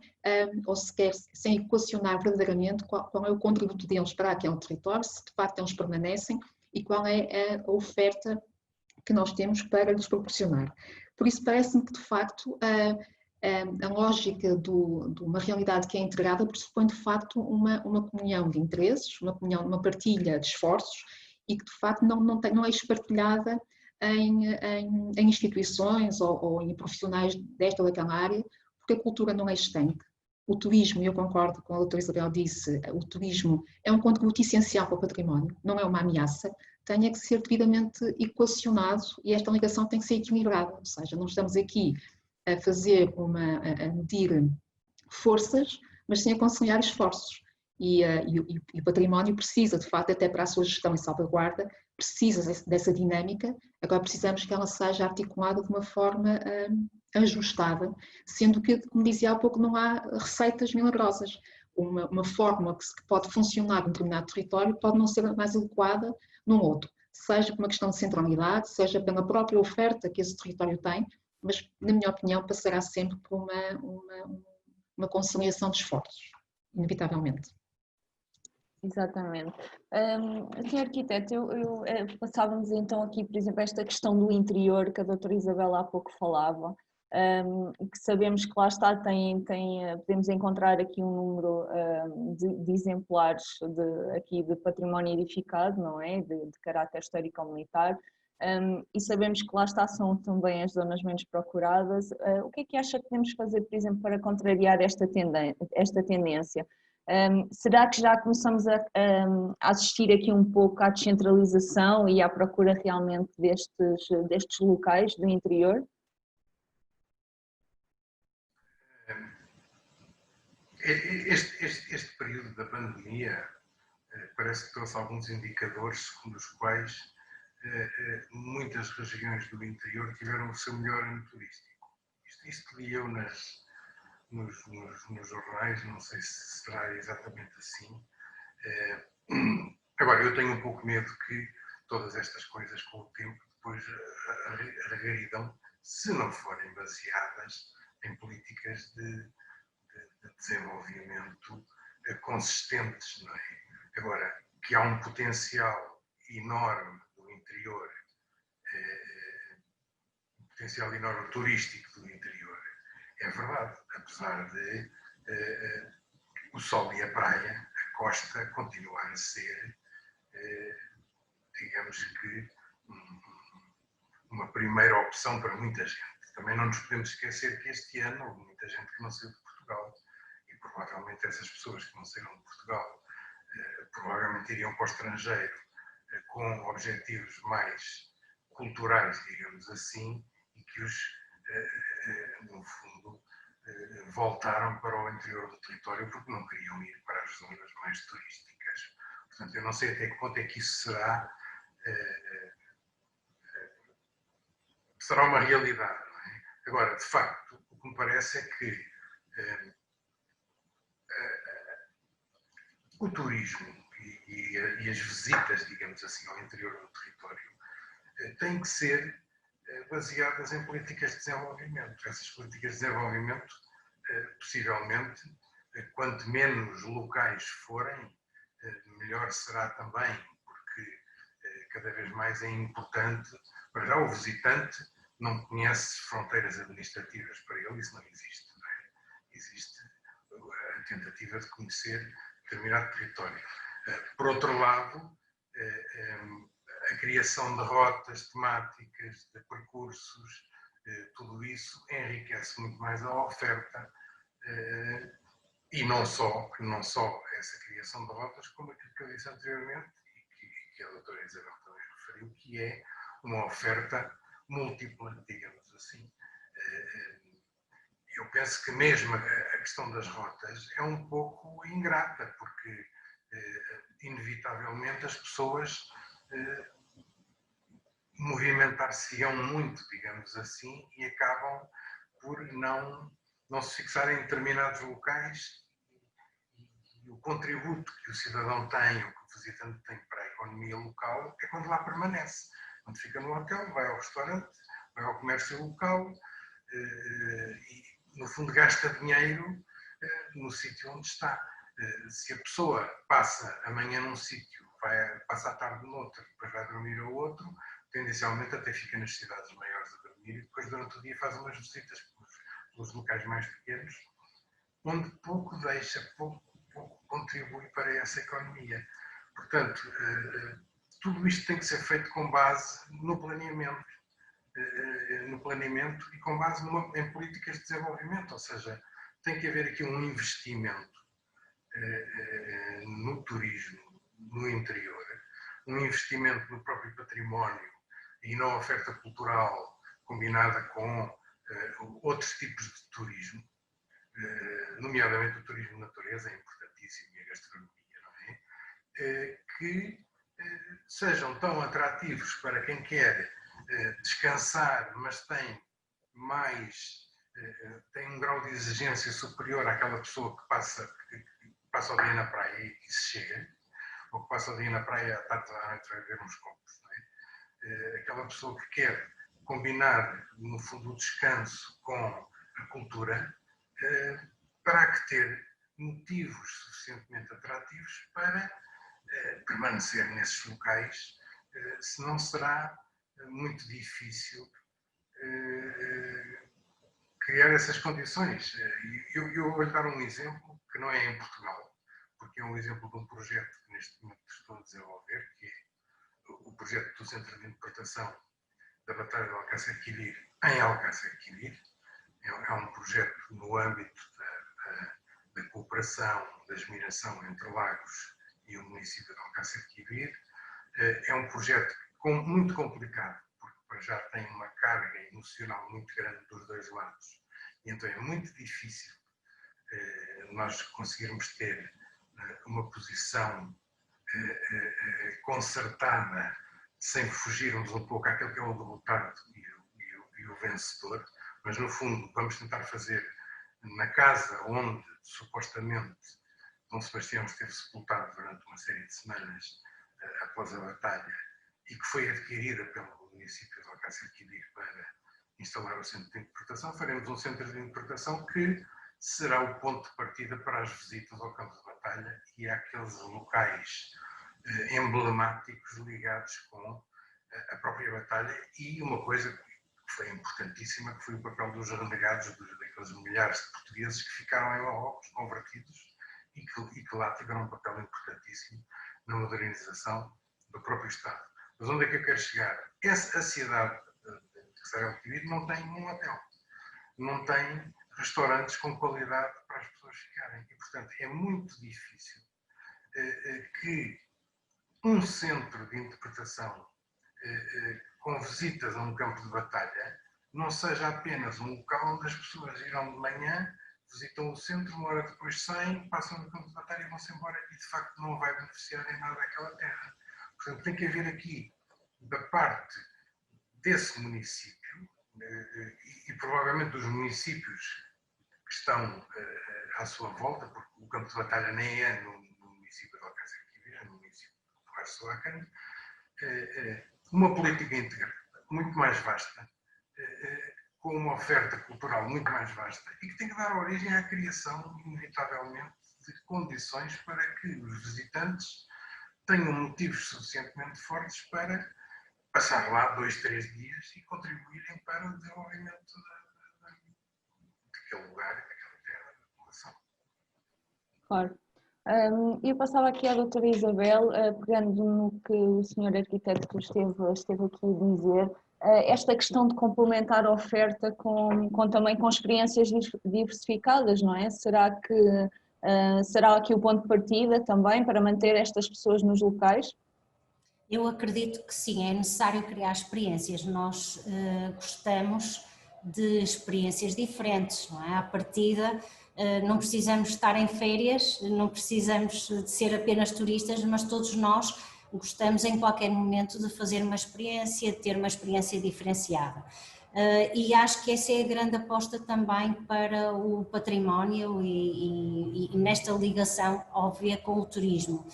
ou sequer sem equacionar verdadeiramente qual é o contributo deles para aquele território, se de facto eles permanecem e qual é a oferta que nós temos para lhes proporcionar. Por isso parece-me que de facto a lógica de uma realidade que é integrada pressupõe de facto uma comunhão de interesses, uma partilha de esforços e que de facto não é espartilhada em instituições ou em profissionais desta ou daquela área, porque a cultura não é estanque. O turismo, e eu concordo com a doutora Isabel disse, o turismo é um contributo essencial para o património, não é uma ameaça, tem que ser devidamente equacionado e esta ligação tem que ser equilibrada, ou seja, não estamos aqui a medir forças, mas sim a conciliar esforços. E o património precisa, de facto, até para a sua gestão e salvaguarda, precisa dessa dinâmica, agora precisamos que ela seja articulada de uma forma ajustada, sendo que, como dizia há pouco, não há receitas milagrosas. Uma fórmula que pode funcionar num determinado território pode não ser mais adequada num outro, seja por uma questão de centralidade, seja pela própria oferta que esse território tem, mas, na minha opinião, passará sempre por uma conciliação de esforços, inevitavelmente. Exatamente. Senhor arquiteto, passávamos então aqui, por exemplo, esta questão do interior que a doutora Isabela há pouco falava, que sabemos que lá está, podemos encontrar aqui um número de exemplares de património edificado, não é? De caráter histórico-militar, e sabemos que lá está, são também as zonas menos procuradas. O que é que acha que podemos fazer, por exemplo, para contrariar esta tendência? Será que já começamos a assistir aqui um pouco à descentralização e à procura realmente destes locais do interior? Este período da pandemia parece que trouxe alguns indicadores segundo os quais muitas regiões do interior tiveram o seu melhor ano turístico. Isto li eu nos jornais, não sei se será exatamente assim. Agora, eu tenho um pouco medo que todas estas coisas, com o tempo, depois regridam, se não forem baseadas em políticas de desenvolvimento consistentes, não é? Agora, que há um potencial enorme do interior, um potencial enorme turístico do interior, é verdade, apesar de o sol e a praia, a costa, continuar a ser, digamos que, uma primeira opção para muita gente. Também não nos podemos esquecer que este ano houve muita gente que não saiu de Portugal e provavelmente essas pessoas que não saíram de Portugal provavelmente iriam para o estrangeiro com objetivos mais culturais, digamos assim, e que no fundo, voltaram para o interior do território porque não queriam ir para as zonas mais turísticas. Portanto, eu não sei até que ponto é que isso será uma realidade. Não é? Agora, de facto, o que me parece é que o turismo e as visitas, digamos assim, ao interior do território têm que ser baseadas em políticas de desenvolvimento. Essas políticas de desenvolvimento, possivelmente, quanto menos locais forem, melhor será também, porque cada vez mais é importante, para já o visitante não conhece fronteiras administrativas, para ele isso não existe. Não é? Existe a tentativa de conhecer determinado território. Por outro lado, a criação de rotas temáticas, de percursos, tudo isso enriquece muito mais a oferta e não só essa criação de rotas, como aquilo que eu disse anteriormente e que a doutora Isabel também referiu, que é uma oferta múltipla, digamos assim. Eu penso que mesmo a questão das rotas é um pouco ingrata, porque inevitavelmente as pessoas movimentar-se-ão muito, digamos assim, e acabam por não se fixarem em determinados locais e o contributo que o cidadão tem, ou que o visitante tem para a economia local, é quando lá permanece. Quando fica no hotel, vai ao restaurante, vai ao comércio local e, no fundo, gasta dinheiro no sítio onde está. Se a pessoa passa amanhã num sítio, passa a tarde noutro, depois vai dormir ao outro, tendencialmente até fica nas cidades maiores a dormir e depois durante o dia faz umas visitas pelos locais mais pequenos, onde pouco deixa, pouco contribui para essa economia. Portanto, tudo isto tem que ser feito com base no planeamento e com base em políticas de desenvolvimento, ou seja, tem que haver aqui um investimento no turismo, no interior, um investimento no próprio património e na oferta cultural combinada com outros tipos de turismo, nomeadamente o turismo de natureza, é importantíssimo, e a gastronomia, não é? Que sejam tão atrativos para quem quer descansar, mas tem um grau de exigência superior àquela pessoa que passa o dia na praia e se chega, ou que passa o dia na praia à tarde à noite vai ver uns copos. Não é? Aquela pessoa que quer combinar, no fundo, o descanso com a cultura, terá que ter motivos suficientemente atrativos para permanecer nesses locais, senão será muito difícil criar essas condições. Eu vou-lhe dar um exemplo que não é em Portugal, porque é um exemplo de um projeto que neste momento estou a desenvolver, que é o projeto do Centro de Interpretação da Batalha de Alcácer Quibir em Alcácer Quibir. É um projeto no âmbito da cooperação, da admiração entre Lagos e o município de Alcácer Quibir. É um projeto muito complicado, porque já tem uma carga emocional muito grande dos dois lados, e então é muito difícil nós conseguirmos ter uma posição concertada, sem fugirmos um pouco àquilo que é o derrotado e o vencedor, mas no fundo vamos tentar fazer na casa onde supostamente Dom Sebastião esteve sepultado durante uma série de semanas após a batalha e que foi adquirida pelo município de Alcácer Quibir para instalar o centro de interpretação, faremos um centro de interpretação que será o ponto de partida para as visitas ao campo de batalha e àqueles locais emblemáticos ligados com a própria batalha. E uma coisa que foi importantíssima, que foi o papel dos renegados, daqueles milhares de portugueses que ficaram em Marrocos, convertidos, e que lá tiveram um papel importantíssimo na modernização do próprio Estado. Mas onde é que eu quero chegar? A cidade de Sarajevo não tem um hotel, não tem restaurantes com qualidade para as pessoas ficarem. E, portanto, é muito difícil que um centro de interpretação com visitas a um campo de batalha não seja apenas um local onde as pessoas irão de manhã, visitam o centro, uma hora depois saem, passam no campo de batalha e vão-se embora e, de facto, não vai beneficiar em nada daquela terra. Portanto, tem que haver aqui, da parte desse município, e provavelmente dos municípios que estão à sua volta, porque o campo de batalha nem é no município de Alcácer Quibir, é no município de Arçoacán, uma política integrada, muito mais vasta, com uma oferta cultural muito mais vasta e que tem que dar origem à criação, inevitavelmente, de condições para que os visitantes tenham motivos suficientemente fortes para passar lá 2, 3 dias e contribuírem para o desenvolvimento daquele lugar, daquela terra, da população. Claro. Eu passava aqui à doutora Isabel, pegando no que o senhor arquiteto esteve aqui a dizer, esta questão de complementar a oferta também com experiências diversificadas, não é? Será aqui o ponto de partida também para manter estas pessoas nos locais? Eu acredito que sim, é necessário criar experiências. Nós gostamos de experiências diferentes, não é? À partida, não precisamos estar em férias, não precisamos de ser apenas turistas, mas todos nós gostamos em qualquer momento de fazer uma experiência, de ter uma experiência diferenciada. E acho que essa é a grande aposta também para o património e nesta ligação óbvia com o turismo.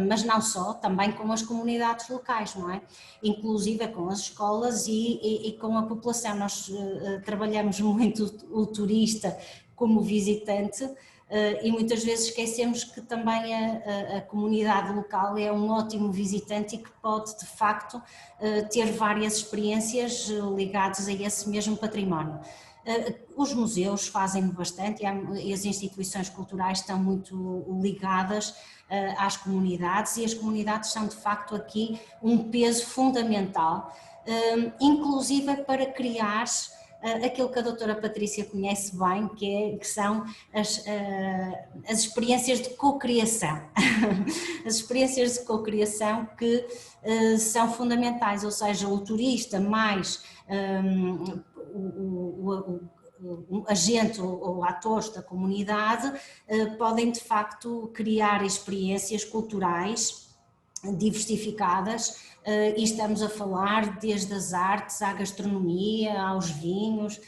Mas não só, também com as comunidades locais, não é? Inclusive com as escolas e com a população. Nós trabalhamos muito o turista como visitante e muitas vezes esquecemos que também a comunidade local é um ótimo visitante e que pode de facto ter várias experiências ligadas a esse mesmo património. Os museus fazem bastante e as instituições culturais estão muito ligadas às comunidades e as comunidades são de facto aqui um peso fundamental, inclusive para criar aquilo que a doutora Patrícia conhece bem, que são as experiências de cocriação. As experiências de cocriação que são fundamentais, ou seja, o turista mais o agente ou atores da comunidade podem de facto criar experiências culturais diversificadas e estamos a falar desde as artes à gastronomia, aos vinhos,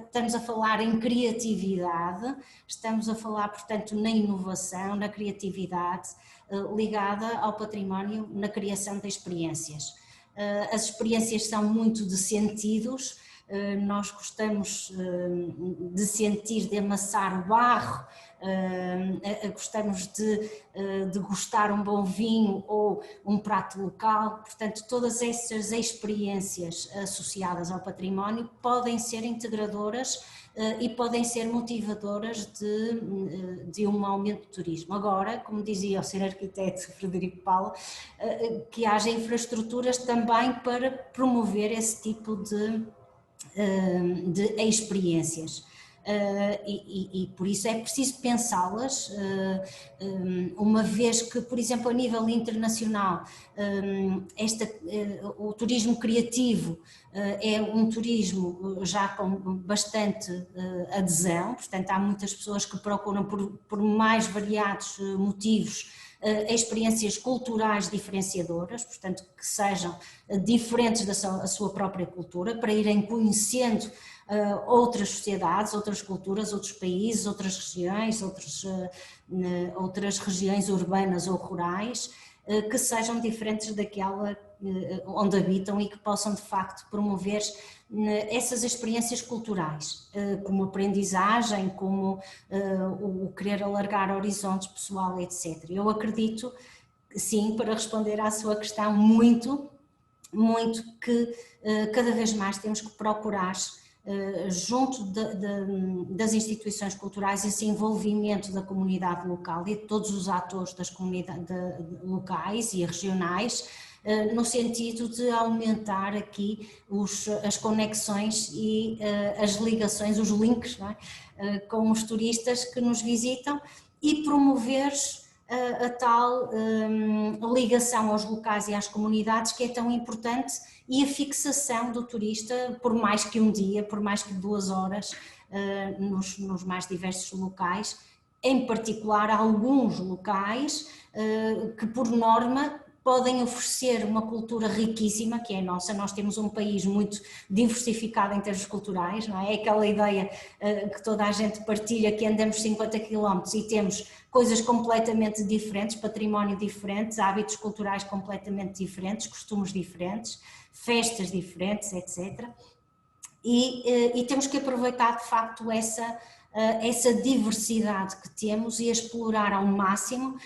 estamos a falar em criatividade, estamos a falar portanto na inovação, na criatividade ligada ao património, na criação de experiências. As experiências são muito de sentidos. Nós gostamos de sentir, de amassar o barro, gostamos de degustar um bom vinho ou um prato local, portanto todas essas experiências associadas ao património podem ser integradoras e podem ser motivadoras de um aumento do turismo. Agora, como dizia o Sr. Arquiteto Frederico Paulo, que haja infraestruturas também para promover esse tipo de experiências. e por isso é preciso pensá-las, uma vez que, por exemplo, a nível internacional, o turismo criativo é um turismo já com bastante adesão, portanto há muitas pessoas que procuram por mais variados motivos experiências culturais diferenciadoras, portanto que sejam diferentes da sua própria cultura, para irem conhecendo outras sociedades, outras culturas, outros países, outras regiões, outras regiões urbanas ou rurais, que sejam diferentes daquela onde habitam e que possam de facto promover essas experiências culturais, como aprendizagem, como o querer alargar horizontes pessoal, etc. Eu acredito, sim, para responder à sua questão, muito que cada vez mais temos que procurar junto das instituições culturais esse envolvimento da comunidade local e de todos os atores das comunidades locais e regionais, no sentido de aumentar aqui as conexões e as ligações, os links, não é? Com os turistas que nos visitam e promover a tal ligação aos locais e às comunidades que é tão importante, e a fixação do turista por mais que um dia, por mais que 2 horas, nos mais diversos locais, em particular alguns locais que por norma podem oferecer uma cultura riquíssima, que é a nossa. Nós temos um país muito diversificado em termos culturais, não é? É aquela ideia que toda a gente partilha, que andamos 50 km e temos coisas completamente diferentes, património diferente, hábitos culturais completamente diferentes, costumes diferentes, festas diferentes, etc. E temos que aproveitar de facto essa diversidade que temos e explorar ao máximo.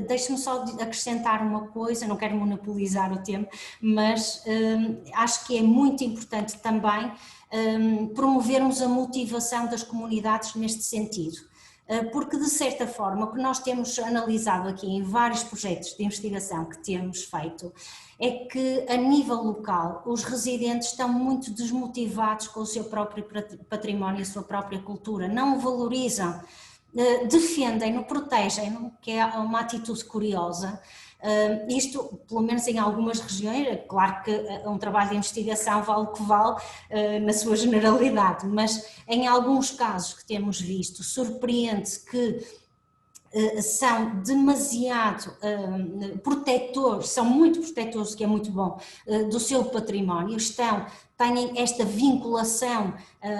Deixe-me só acrescentar uma coisa, não quero monopolizar o tempo, mas acho que é muito importante também promovermos a motivação das comunidades neste sentido, porque de certa forma o que nós temos analisado aqui em vários projetos de investigação que temos feito é que a nível local os residentes estão muito desmotivados com o seu próprio património e a sua própria cultura, não o valorizam, defendem-no, protegem-no, que é uma atitude curiosa. Isto, pelo menos em algumas regiões, é claro que um trabalho de investigação vale o que vale na sua generalidade, mas em alguns casos que temos visto, surpreende que são demasiado protetores, são muito protetores, que é muito bom, do seu património, têm esta vinculação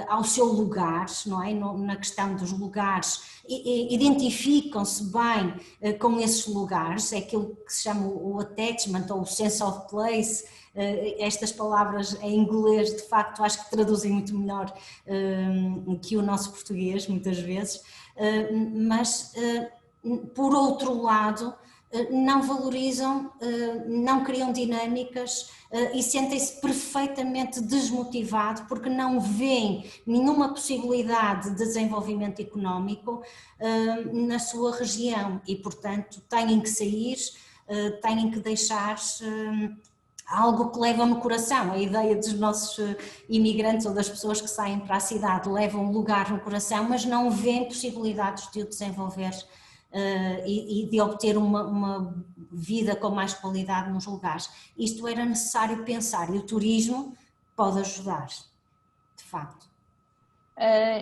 ao seu lugar, não é? Na questão dos lugares, identificam-se bem com esses lugares, é aquilo que se chama o attachment ou o sense of place. Estas palavras em inglês de facto acho que traduzem muito melhor que o nosso português muitas vezes, mas por outro lado não valorizam, não criam dinâmicas e sentem-se perfeitamente desmotivados porque não veem nenhuma possibilidade de desenvolvimento económico na sua região e, portanto, têm que sair, têm que deixar algo que levam no coração. A ideia dos nossos imigrantes ou das pessoas que saem para a cidade levam um lugar no coração, mas não veem possibilidades de o desenvolver e de obter uma vida com mais qualidade nos lugares. Isto era necessário pensar e o turismo pode ajudar, de facto.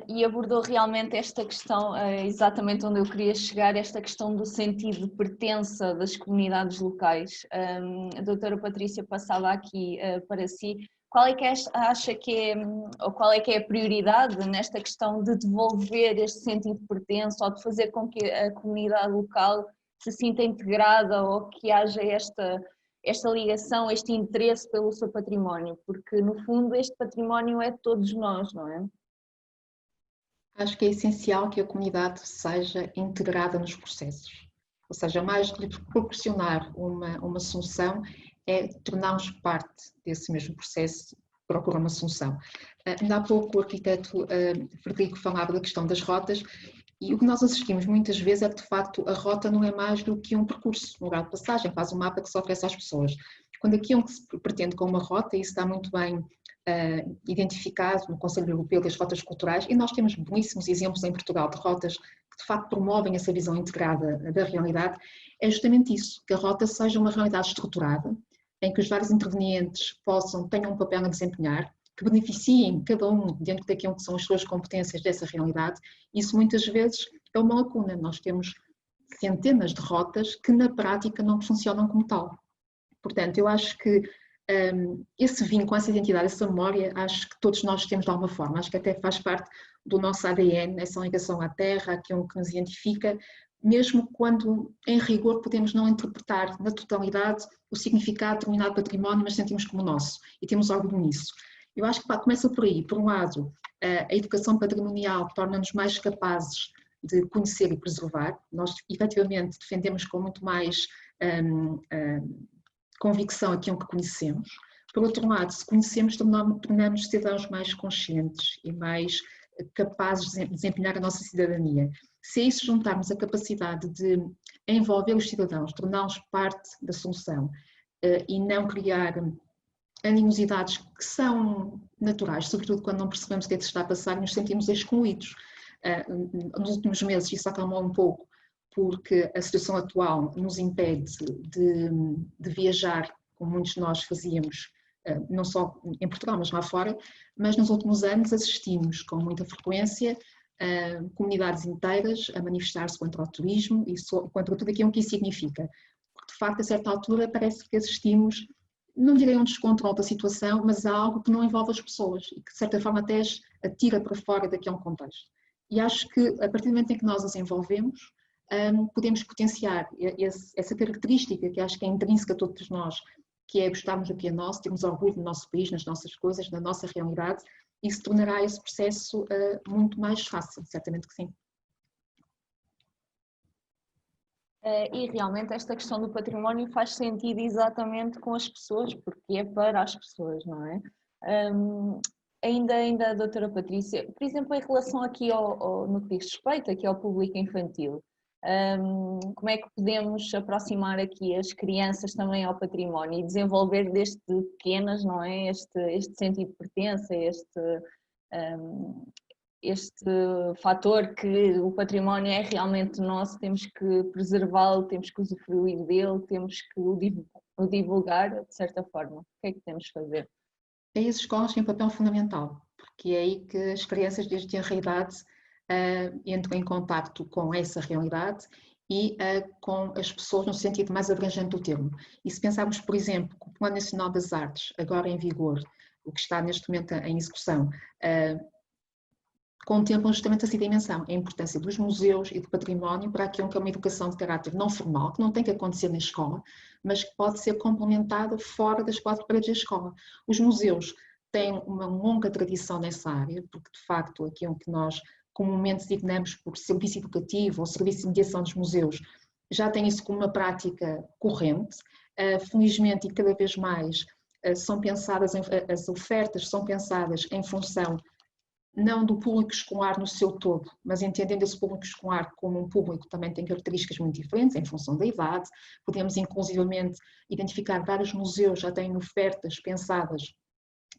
E abordou realmente esta questão, exatamente onde eu queria chegar, esta questão do sentido de pertença das comunidades locais. A doutora Patrícia passava aqui para si. Qual é que acha que é, ou qual é que é a prioridade nesta questão de devolver este sentido de pertença ou de fazer com que a comunidade local se sinta integrada ou que haja esta ligação, este interesse pelo seu património? Porque no fundo este património é de todos nós, não é? Acho que é essencial que a comunidade seja integrada nos processos, ou seja, mais do que proporcionar uma solução, é tornarmos parte desse mesmo processo, procura uma solução. Ainda há pouco o arquiteto Frederico falava da questão das rotas e o que nós assistimos muitas vezes é que de facto a rota não é mais do que um percurso, um lugar de passagem, faz um mapa que se oferece às pessoas. Quando aquilo que se pretende com uma rota, e isso está muito bem identificado no Conselho Europeu das Rotas Culturais, e nós temos belíssimos exemplos em Portugal de rotas que de facto promovem essa visão integrada da realidade. É justamente isso, que a rota seja uma realidade estruturada, em que os vários intervenientes tenham um papel a desempenhar, que beneficiem cada um dentro daquilo que são as suas competências dessa realidade. Isso muitas vezes é uma lacuna. Nós temos centenas de rotas que na prática não funcionam como tal. Portanto, eu acho que esse vínculo, essa identidade, essa memória, acho que todos nós temos de alguma forma. Acho que até faz parte do nosso ADN, essa ligação à terra, aquilo que nos identifica, mesmo quando, em rigor, podemos não interpretar na totalidade o significado de determinado património, mas sentimos como nosso e temos orgulho nisso. Eu acho que começa por aí. Por um lado, a educação patrimonial torna-nos mais capazes de conhecer e preservar. Nós, efetivamente, defendemos com muito mais convicção aquilo que conhecemos. Por outro lado, se conhecemos, tornamos cidadãos mais conscientes e mais capazes de desempenhar a nossa cidadania. Se a isso juntarmos a capacidade de envolver os cidadãos, torná-los parte da solução e não criar animosidades que são naturais, sobretudo quando não percebemos o que é que se está a passar e nos sentimos excluídos. Nos últimos meses isso acalmou um pouco, porque a situação atual nos impede de viajar, como muitos de nós fazíamos, não só em Portugal, mas lá fora, mas nos últimos anos assistimos com muita frequência comunidades inteiras a manifestar-se contra o turismo e contra tudo aquilo que isso significa. Porque, de facto, a certa altura parece que assistimos, não direi um descontrole da situação, mas a algo que não envolve as pessoas e que, de certa forma, até as atira para fora daquele contexto. E acho que, a partir do momento em que nós as envolvemos, podemos potenciar essa característica que acho que é intrínseca a todos nós, que é gostarmos do que é nosso, termos orgulho do nosso país, nas nossas coisas, na nossa realidade, e se tornará esse processo muito mais fácil, certamente que sim. E realmente esta questão do património faz sentido exatamente com as pessoas, porque é para as pessoas, não é? Ainda a doutora Patrícia, por exemplo, em relação aqui no que diz respeito aqui ao público infantil, como é que podemos aproximar aqui as crianças também ao património e desenvolver desde pequenas, não é? Este sentido de pertença, este fator que o património é realmente nosso, temos que preservá-lo, temos que usufruir dele, temos que o divulgar de certa forma. O que é que temos de fazer? Aí as escolas têm um papel fundamental, porque é aí que as crianças desde a idade entram em contacto com essa realidade e com as pessoas no sentido mais abrangente do termo. E se pensarmos, por exemplo, que o Plano Nacional das Artes, agora em vigor, o que está neste momento em execução, contemplam justamente essa dimensão, a importância dos museus e do património para aquilo que é uma educação de caráter não formal, que não tem que acontecer na escola, mas que pode ser complementada fora das quatro paredes da escola. Os museus têm uma longa tradição nessa área, porque de facto aquilo que nós comumente designamos por serviço educativo ou serviço de mediação dos museus já tem isso como uma prática corrente. Felizmente e cada vez mais são pensadas, as ofertas são pensadas em função não do público escolar no seu todo, mas entendendo esse público escolar como um público que também tem características muito diferentes em função da idade. Podemos inclusivamente identificar vários museus já têm ofertas pensadas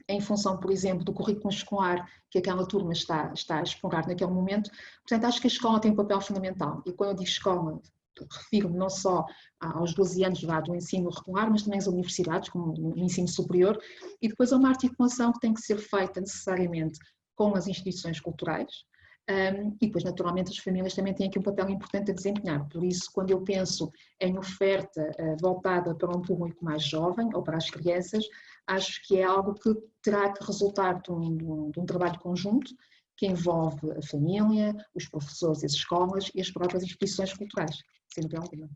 em função, por exemplo, do currículo escolar que aquela turma está a explorar naquele momento. Portanto, acho que a escola tem um papel fundamental. E quando eu digo escola, refiro-me não só aos 12 anos do ensino regular, mas também às universidades, como no ensino superior, e depois há uma articulação que tem que ser feita necessariamente com as instituições culturais, e depois naturalmente as famílias também têm aqui um papel importante a desempenhar. Por isso, quando eu penso em oferta voltada para um público mais jovem ou para as crianças, acho que é algo que terá que resultar de um trabalho conjunto que envolve a família, os professores, as escolas e as próprias instituições culturais, sem dúvida alguma.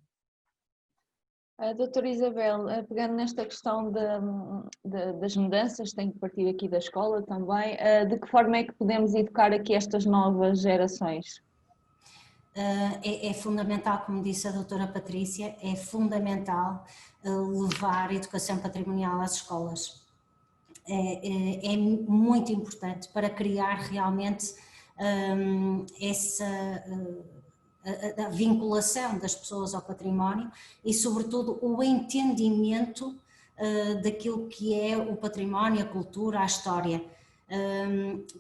Doutora Isabel, pegando nesta questão das mudanças, tenho que partir aqui da escola também, de que forma é que podemos educar aqui estas novas gerações? É fundamental, como disse a doutora Patrícia, é fundamental levar a educação patrimonial às escolas. É muito importante para criar realmente a vinculação das pessoas ao património e, sobretudo, o entendimento daquilo que é o património, a cultura, a história.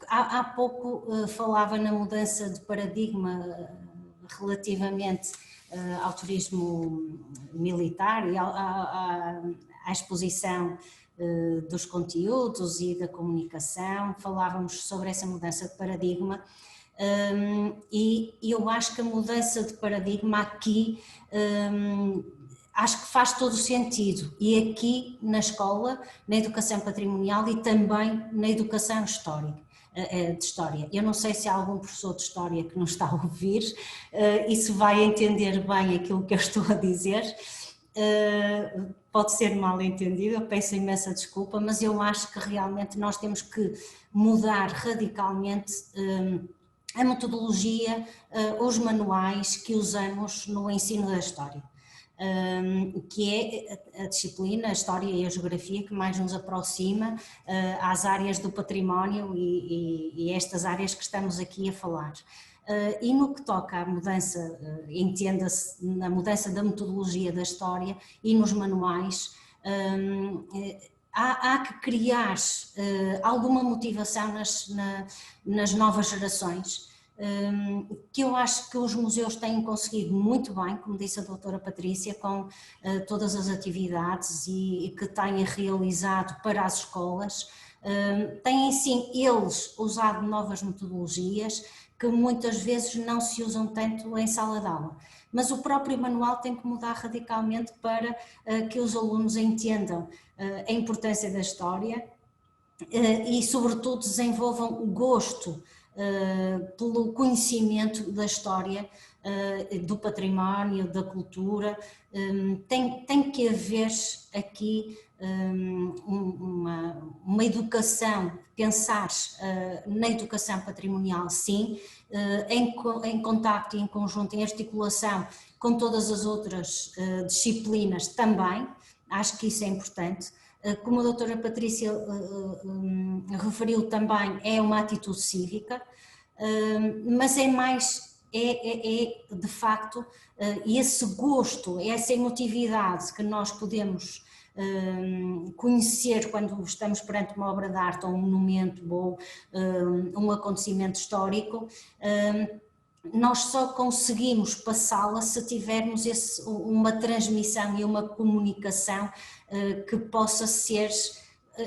Há pouco falava na mudança de paradigma relativamente ao turismo militar e à exposição dos conteúdos e da comunicação, falávamos sobre essa mudança de paradigma. E eu acho que a mudança de paradigma aqui acho que faz todo o sentido, e aqui na escola, na educação patrimonial e também na educação histórica, de história. Eu não sei se há algum professor de história que nos está a ouvir e se vai entender bem aquilo que eu estou a dizer. Pode ser mal entendido, eu peço imensa desculpa, mas eu acho que realmente nós temos que mudar radicalmente a metodologia, os manuais que usamos no ensino da história, que é a disciplina, a história e a geografia que mais nos aproxima às áreas do património e estas áreas que estamos aqui a falar. E no que toca à mudança, entenda-se na mudança da metodologia da história e nos manuais, há que criar alguma motivação nas novas gerações, que eu acho que os museus têm conseguido muito bem, como disse a doutora Patrícia, com todas as atividades e que têm realizado para as escolas. Têm sim eles usado novas metodologias que muitas vezes não se usam tanto em sala de aula, mas o próprio manual tem que mudar radicalmente para que os alunos entendam a importância da história e sobretudo desenvolvam o gosto pelo conhecimento da história, do património, da cultura. Tem que haver aqui uma educação, pensar na educação patrimonial, sim, em contacto e em conjunto, em articulação com todas as outras disciplinas também, acho que isso é importante. Como a doutora Patrícia referiu também, é uma atitude cívica, mas é mais, de facto, esse gosto, essa emotividade que nós podemos conhecer quando estamos perante uma obra de arte ou um monumento ou um acontecimento histórico. Nós só conseguimos passá-la se tivermos uma transmissão e uma comunicação que possa ser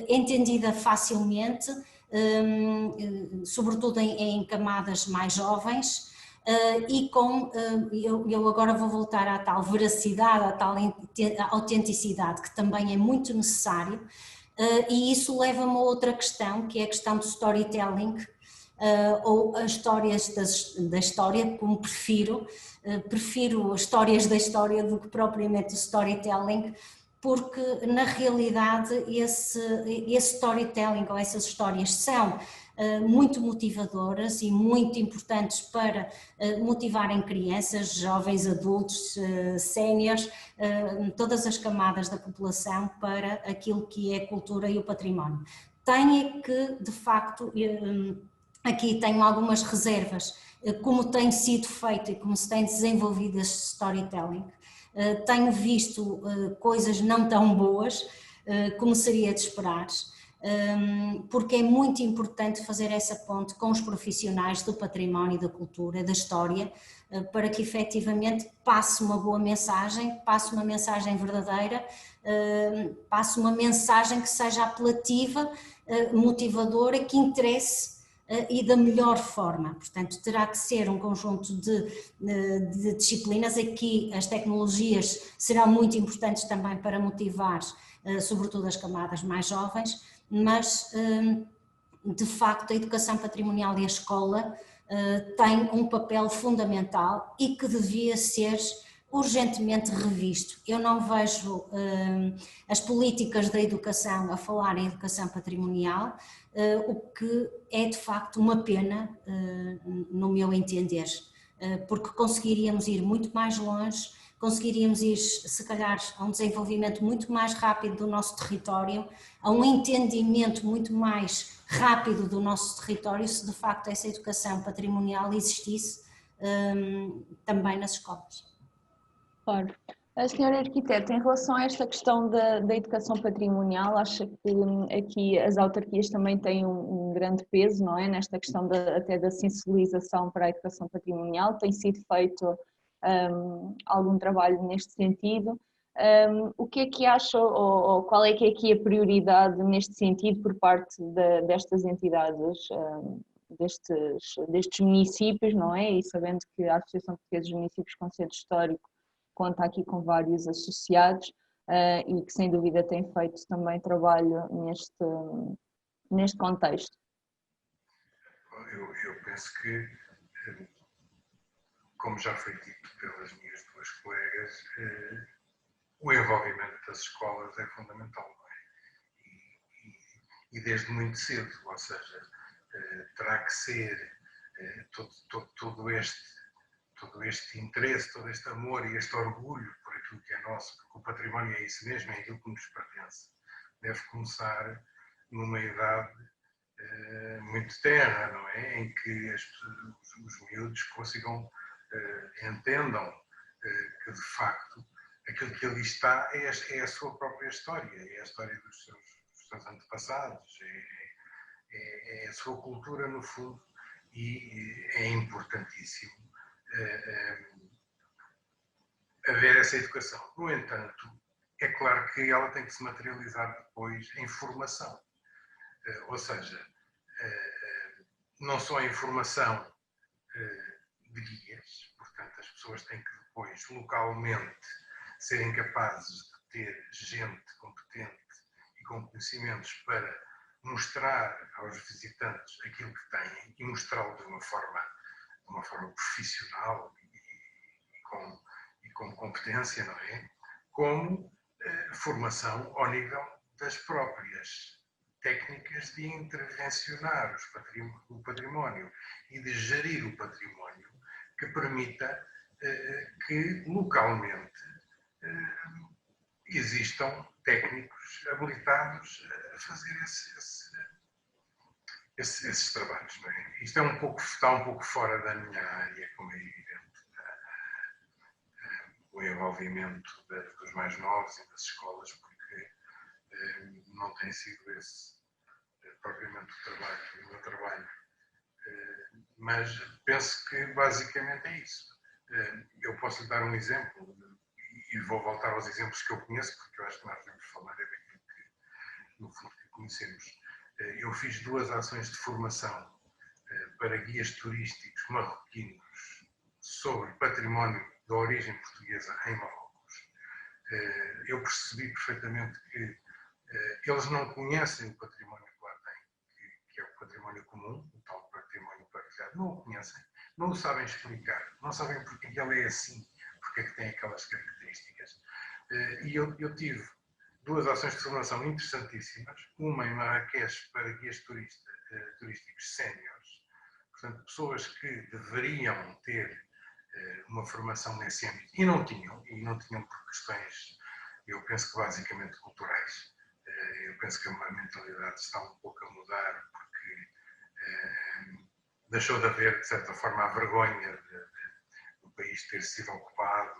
entendida facilmente, sobretudo em camadas mais jovens, e eu agora vou voltar à tal veracidade, à tal autenticidade que também é muito necessário, e isso leva-me a outra questão, que é a questão do storytelling, ou as histórias da história, como prefiro as histórias da história do que propriamente o storytelling, porque na realidade esse storytelling ou essas histórias são muito motivadoras e muito importantes para motivarem crianças, jovens, adultos, séniores, todas as camadas da população para aquilo que é a cultura e o património. Tem que, de facto, aqui tenho algumas reservas, como tem sido feito e como se tem desenvolvido esse storytelling. Tenho visto coisas não tão boas como seria de esperar, porque é muito importante fazer essa ponte com os profissionais do património, da cultura, da história, para que efetivamente passe uma boa mensagem, passe uma mensagem verdadeira, passe uma mensagem que seja apelativa, motivadora, que interesse e da melhor forma. Portanto, terá que ser um conjunto de disciplinas. Aqui as tecnologias serão muito importantes também para motivar, sobretudo as camadas mais jovens, mas de facto a educação patrimonial e a escola têm um papel fundamental e que devia ser urgentemente revisto. Eu não vejo as políticas da educação a falar em educação patrimonial, o que é de facto uma pena, no meu entender, porque conseguiríamos ir muito mais longe, conseguiríamos ir, se calhar, a um desenvolvimento muito mais rápido do nosso território, a um entendimento muito mais rápido do nosso território, se de facto essa educação patrimonial existisse também nas escolas. Claro. A senhora arquiteta, em relação a esta questão da educação patrimonial, acha que aqui as autarquias também têm um grande peso, não é? Nesta questão até da sensibilização para a educação patrimonial, tem sido feito algum trabalho neste sentido. O que é que acha ou qual é que é aqui a prioridade neste sentido por parte destas entidades, destes municípios, não é? E sabendo que a Associação Portuguesa dos Municípios com Centro Histórico conta aqui com vários associados e que sem dúvida tem feito também trabalho neste contexto. Eu penso que, como já foi dito pelas minhas duas colegas, o envolvimento das escolas é fundamental, não é? E desde muito cedo, ou seja, terá que ser todo este interesse, todo este amor e este orgulho por aquilo que é nosso, porque o património é isso mesmo, é aquilo que nos pertence. Deve começar numa idade muito tenra, não é? Em que os miúdos consigam, entendam que de facto aquilo que ali está é a sua própria história, é a história dos seus antepassados, é a sua cultura no fundo, e é importantíssimo haver essa educação. No entanto, é claro que ela tem que se materializar depois em formação. Ou seja, não só em formação de guias, portanto, as pessoas têm que depois, localmente, serem capazes de ter gente competente e com conhecimentos para mostrar aos visitantes aquilo que têm e mostrá-lo de uma forma profissional e com competência, não é? Como formação ao nível das próprias técnicas de intervencionar o património e de gerir o património, que permita que localmente existam técnicos habilitados a fazer esses trabalhos. Não é? Isto está um pouco fora da minha área, como é evidente. O envolvimento dos mais novos e das escolas, porque não tem sido esse propriamente o meu trabalho. Mas penso que basicamente é isso. Eu posso lhe dar um exemplo, e vou voltar aos exemplos que eu conheço, porque eu acho que nós devemos falar é daquilo que, no fundo, que conhecemos. Eu fiz 2 ações de formação para guias turísticos marroquinos sobre património da origem portuguesa em Marrocos. Eu percebi perfeitamente que eles não conhecem o património que lá têm, que é o património comum, o tal património partilhado, não o conhecem, não o sabem explicar, não sabem porque que ele é assim, porque é que tem aquelas características. E eu tive 2 ações de formação interessantíssimas, uma em Marrakech para guias turísticos séniores, portanto, pessoas que deveriam ter uma formação nesse âmbito e não tinham por questões, eu penso que basicamente culturais. Eu penso que a mentalidade está um pouco a mudar, porque deixou de haver, de certa forma, a vergonha do país ter sido ocupado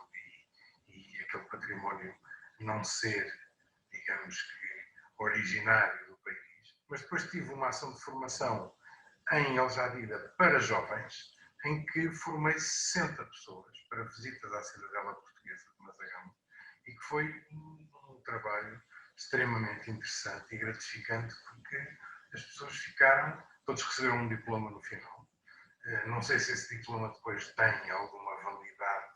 e aquele património não ser, digamos que, originário do país. Mas depois tive uma ação de formação em El Jadida para jovens, em que formei 60 pessoas para visitas à cidadela portuguesa de Mazagão, e que foi um trabalho extremamente interessante e gratificante, porque as pessoas todos receberam um diploma no final. Não sei se esse diploma depois tem alguma validade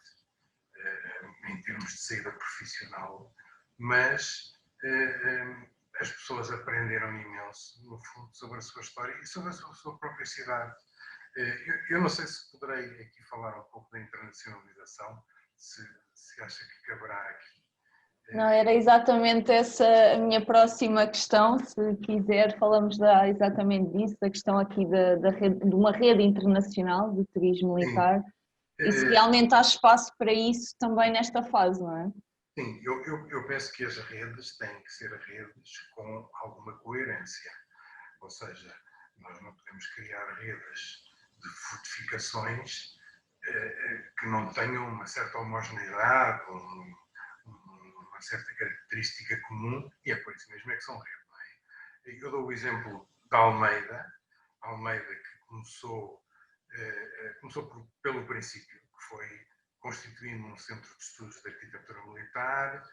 em termos de saída profissional, mas as pessoas aprenderam imenso, no fundo, sobre a sua história e sobre a sua própria cidade. Eu não sei se poderei aqui falar um pouco da internacionalização, se acha que caberá aqui. Não, era exatamente essa a minha próxima questão, se quiser falamos exatamente disso, da questão aqui de uma rede internacional de turismo militar, e se realmente há espaço para isso também nesta fase, não é? Sim, eu penso que as redes têm que ser redes com alguma coerência, ou seja, nós não podemos criar redes de fortificações que não tenham uma certa homogeneidade, uma certa característica comum, e é por isso mesmo que são rede. Não é? Eu dou o exemplo da Almeida que começou pelo princípio, que foi constituindo um centro de estudos de arquitetura militar,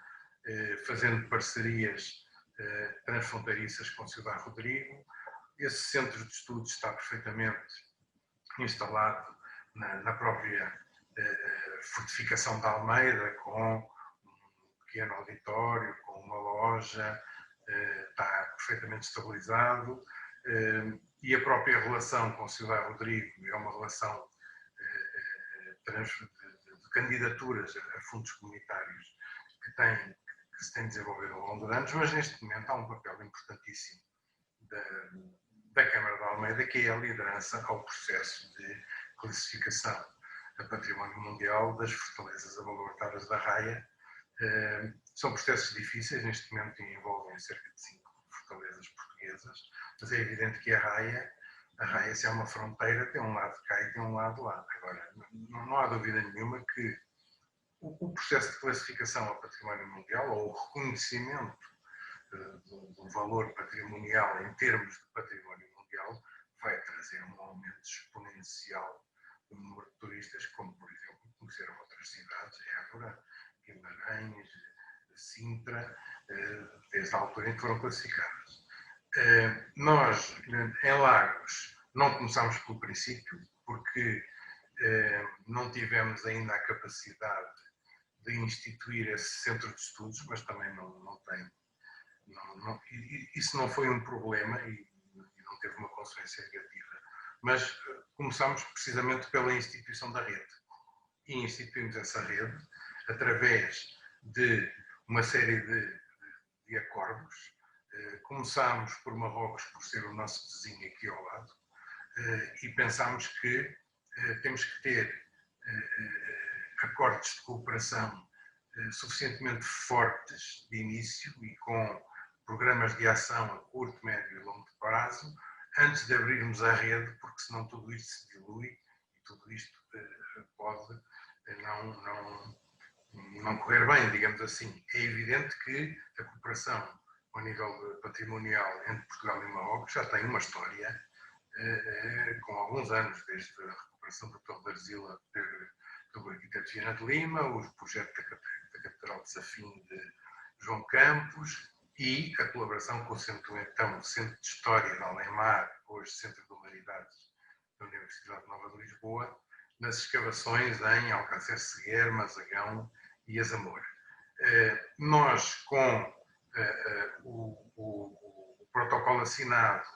fazendo parcerias transfronteiriças com Ciudad Rodrigo. Esse centro de estudos está perfeitamente instalado na própria fortificação da Almeida, com um pequeno auditório, com uma loja, está perfeitamente estabilizado, e a própria relação com Ciudad Rodrigo é uma relação de candidaturas a fundos comunitários que se tem desenvolvido ao longo de anos, mas neste momento há um papel importantíssimo da Câmara da Almeida, que é a liderança ao processo de classificação a património mundial das fortalezas abaluartadas da Raia. São processos difíceis, neste momento envolvem cerca de 5 fortalezas portuguesas, mas é evidente que a Raia, se é uma fronteira, tem um lado cá e tem um lado lá. Agora, não há dúvida nenhuma que o processo de classificação ao património mundial, ou o reconhecimento do valor patrimonial em termos de património mundial, vai trazer um aumento exponencial do número de turistas, como, por exemplo, conheceram outras cidades, Évora, Guimarães, Sintra, desde a altura em que foram classificadas. Nós, em Lagos, não começámos pelo princípio, porque não tivemos ainda a capacidade de instituir esse centro de estudos, mas também não tem. Isso não foi um problema e não teve uma consequência negativa. Mas começámos precisamente pela instituição da rede. E instituímos essa rede através de uma série de acordos. Começámos por Marrocos, por ser o nosso vizinho aqui ao lado, e pensámos que temos que ter acordos de cooperação suficientemente fortes de início e com programas de ação a curto, médio e longo prazo, antes de abrirmos a rede, porque senão tudo isto se dilui e tudo isto pode não correr bem, digamos assim. É evidente que a cooperação ao nível patrimonial entre Portugal e Marrocos já tem uma história com alguns anos, desde a recuperação do Torre de Argila pelo arquiteto Viana de Lima, o projeto da Catedral de Safim de João Campos e a colaboração com o Centro de História de Além-Mar, hoje Centro de Humanidades da Universidade Nova de Lisboa, nas escavações em Alcácer Seguer, Mazagão e Azamor. Nós, com o protocolo assinado,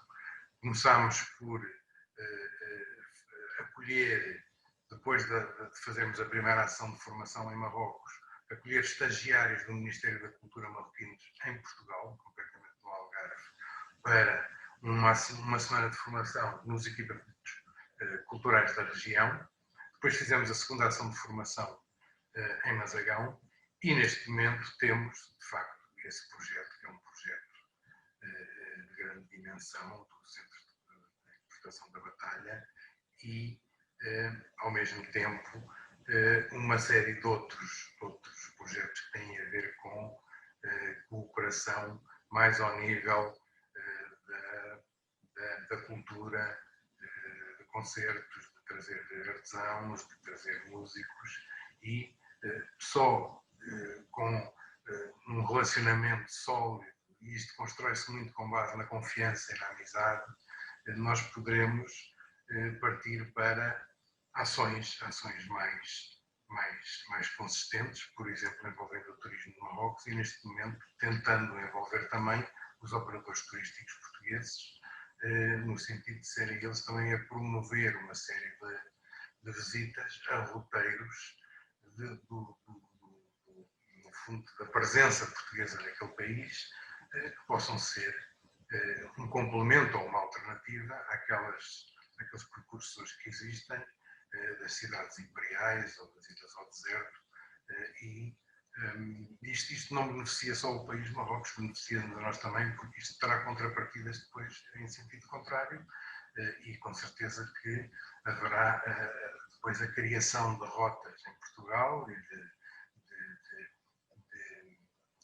começámos por acolher, depois de fazermos a primeira ação de formação em Marrocos, acolher estagiários do Ministério da Cultura marroquinos em Portugal, concretamente no Algarve, para uma semana de formação nos equipamentos culturais da região. Depois fizemos a segunda ação de formação em Mazagão e neste momento temos, de facto, esse projeto, que é um projeto de grande dimensão do Centro de Interpretação da Batalha e, ao mesmo tempo, uma série de outros projetos que têm a ver com cooperação mais ao nível da cultura, de concertos, de trazer artesãos, de trazer músicos e só com um relacionamento sólido, e isto constrói-se muito com base na confiança e na amizade, nós poderemos partir para ações mais consistentes, por exemplo, envolvendo o turismo de Marrocos e, neste momento, tentando envolver também os operadores turísticos portugueses, no sentido de serem eles também a promover uma série de visitas a roteiros no fundo, da presença portuguesa naquele país, que possam ser um complemento ou uma alternativa àqueles percursos que existem das cidades imperiais ou das ilhas ao deserto, e isto não beneficia só o país Marrocos, beneficia-nos a nós também, porque isto terá contrapartidas depois em sentido contrário, e com certeza que haverá depois a criação de rotas em Portugal e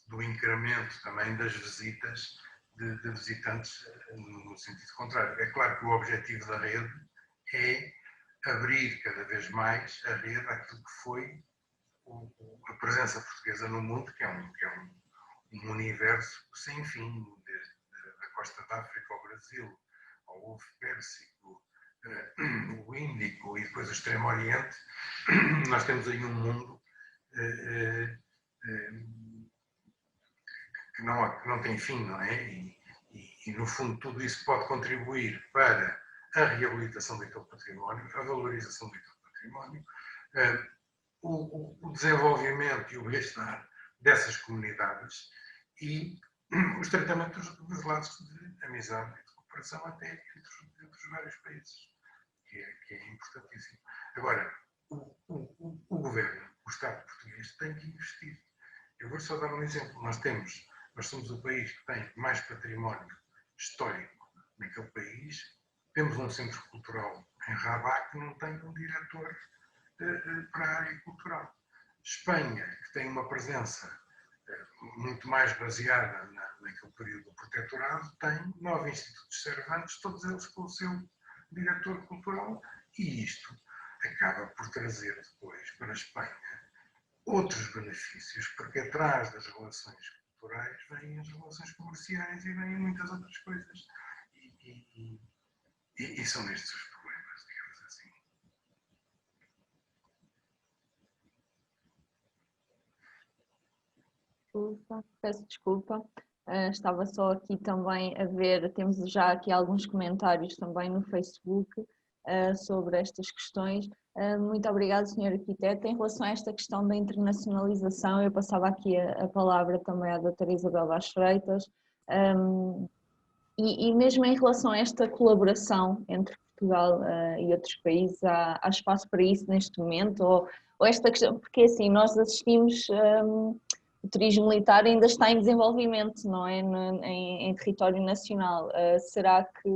do incremento também das visitas de visitantes no sentido contrário. É claro que o objetivo da rede é abrir cada vez mais a rede àquilo que foi a presença portuguesa no mundo, que é um universo sem fim, desde a costa da África ao Brasil, ao Golfo Pérsico, o Índico e depois o Extremo Oriente. Nós temos aí um mundo que não tem fim, não é? E no fundo tudo isso pode contribuir para a reabilitação daquele património, a valorização daquele património, o desenvolvimento e o bem-estar dessas comunidades e o estreitamento dos laços de amizade e de cooperação até entre os vários países, que é importantíssimo. Agora, o governo, o Estado português, tem que investir. Eu vou só dar um exemplo. Nós somos o país que tem mais património histórico naquele país. Temos um centro cultural em Rabat que não tem um diretor para a área cultural. Espanha, que tem uma presença muito mais baseada naquele período do protetorado, tem 9 institutos Cervantes, todos eles com o seu diretor cultural, e isto acaba por trazer depois para a Espanha outros benefícios, porque atrás das relações culturais vêm as relações comerciais e vêm muitas outras coisas. E são estes os problemas, digamos assim. Peço desculpa, estava só aqui também a ver, temos já aqui alguns comentários também no Facebook sobre estas questões. Muito obrigada, Sr. Arquiteto. Em relação a esta questão da internacionalização, eu passava aqui a palavra também à doutora Isabel Vaz Freitas, e mesmo em relação a esta colaboração entre Portugal e outros países, há espaço para isso neste momento? Ou esta questão, porque assim, nós assistimos... o turismo militar ainda está em desenvolvimento, não é? Em território nacional. Será que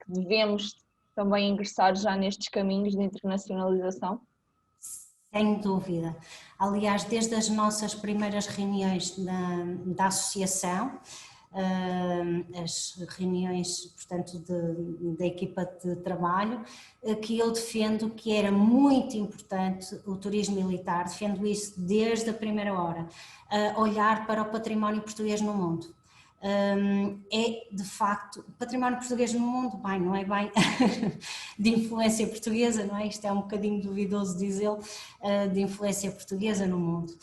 devemos também ingressar já nestes caminhos de internacionalização? Sem dúvida. Aliás, desde as nossas primeiras reuniões da associação, as reuniões, portanto, da equipa de trabalho, que eu defendo que era muito importante o turismo militar, defendo isso desde a primeira hora, olhar para o património português no mundo. É de facto, o património português no mundo, bem, não é bem de influência portuguesa, não é? Isto é um bocadinho duvidoso dizê-lo, de influência portuguesa no mundo.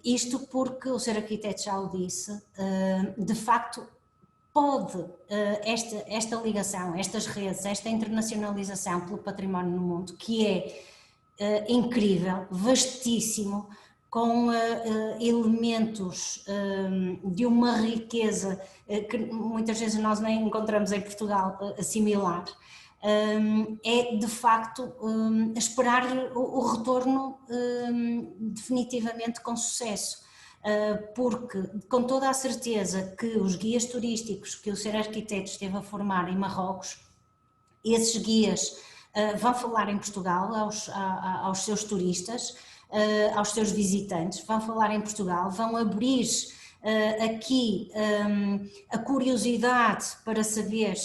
Isto porque o Sr. Arquiteto já o disse, de facto pode esta ligação, estas redes, esta internacionalização pelo património no mundo, que é incrível, vastíssimo, com elementos de uma riqueza que muitas vezes nós nem encontramos em Portugal similar, é de facto esperar o retorno definitivamente com sucesso, porque com toda a certeza que os guias turísticos que o Sr. Arquiteto esteve a formar em Marrocos, esses guias vão falar em Portugal aos seus turistas, aos seus visitantes, vão falar em Portugal, vão abrir aqui a curiosidade para saber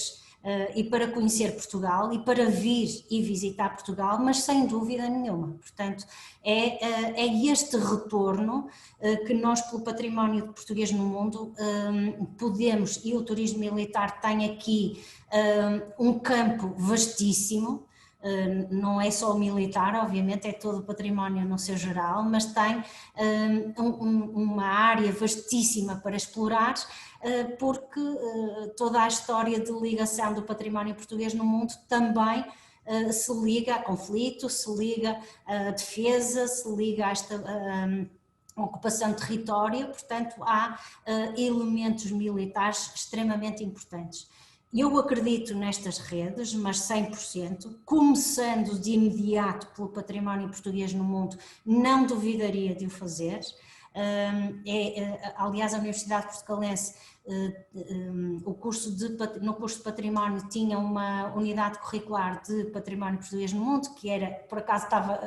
e para conhecer Portugal e para vir e visitar Portugal, mas sem dúvida nenhuma. Portanto, é este retorno que nós, pelo património português no mundo, podemos, e o turismo militar tem aqui um campo vastíssimo. Não é só o militar, obviamente, é todo o património no seu geral, mas tem uma área vastíssima para explorar, porque toda a história de ligação do património português no mundo também se liga a conflito, se liga a defesa, se liga a esta ocupação de território, portanto há elementos militares extremamente importantes. Eu acredito nestas redes, mas 100%, começando de imediato pelo património português no mundo, não duvidaria de o fazer. Aliás, a Universidade Portucalense, no curso de património, tinha uma unidade curricular de património português no mundo, que era, por acaso estava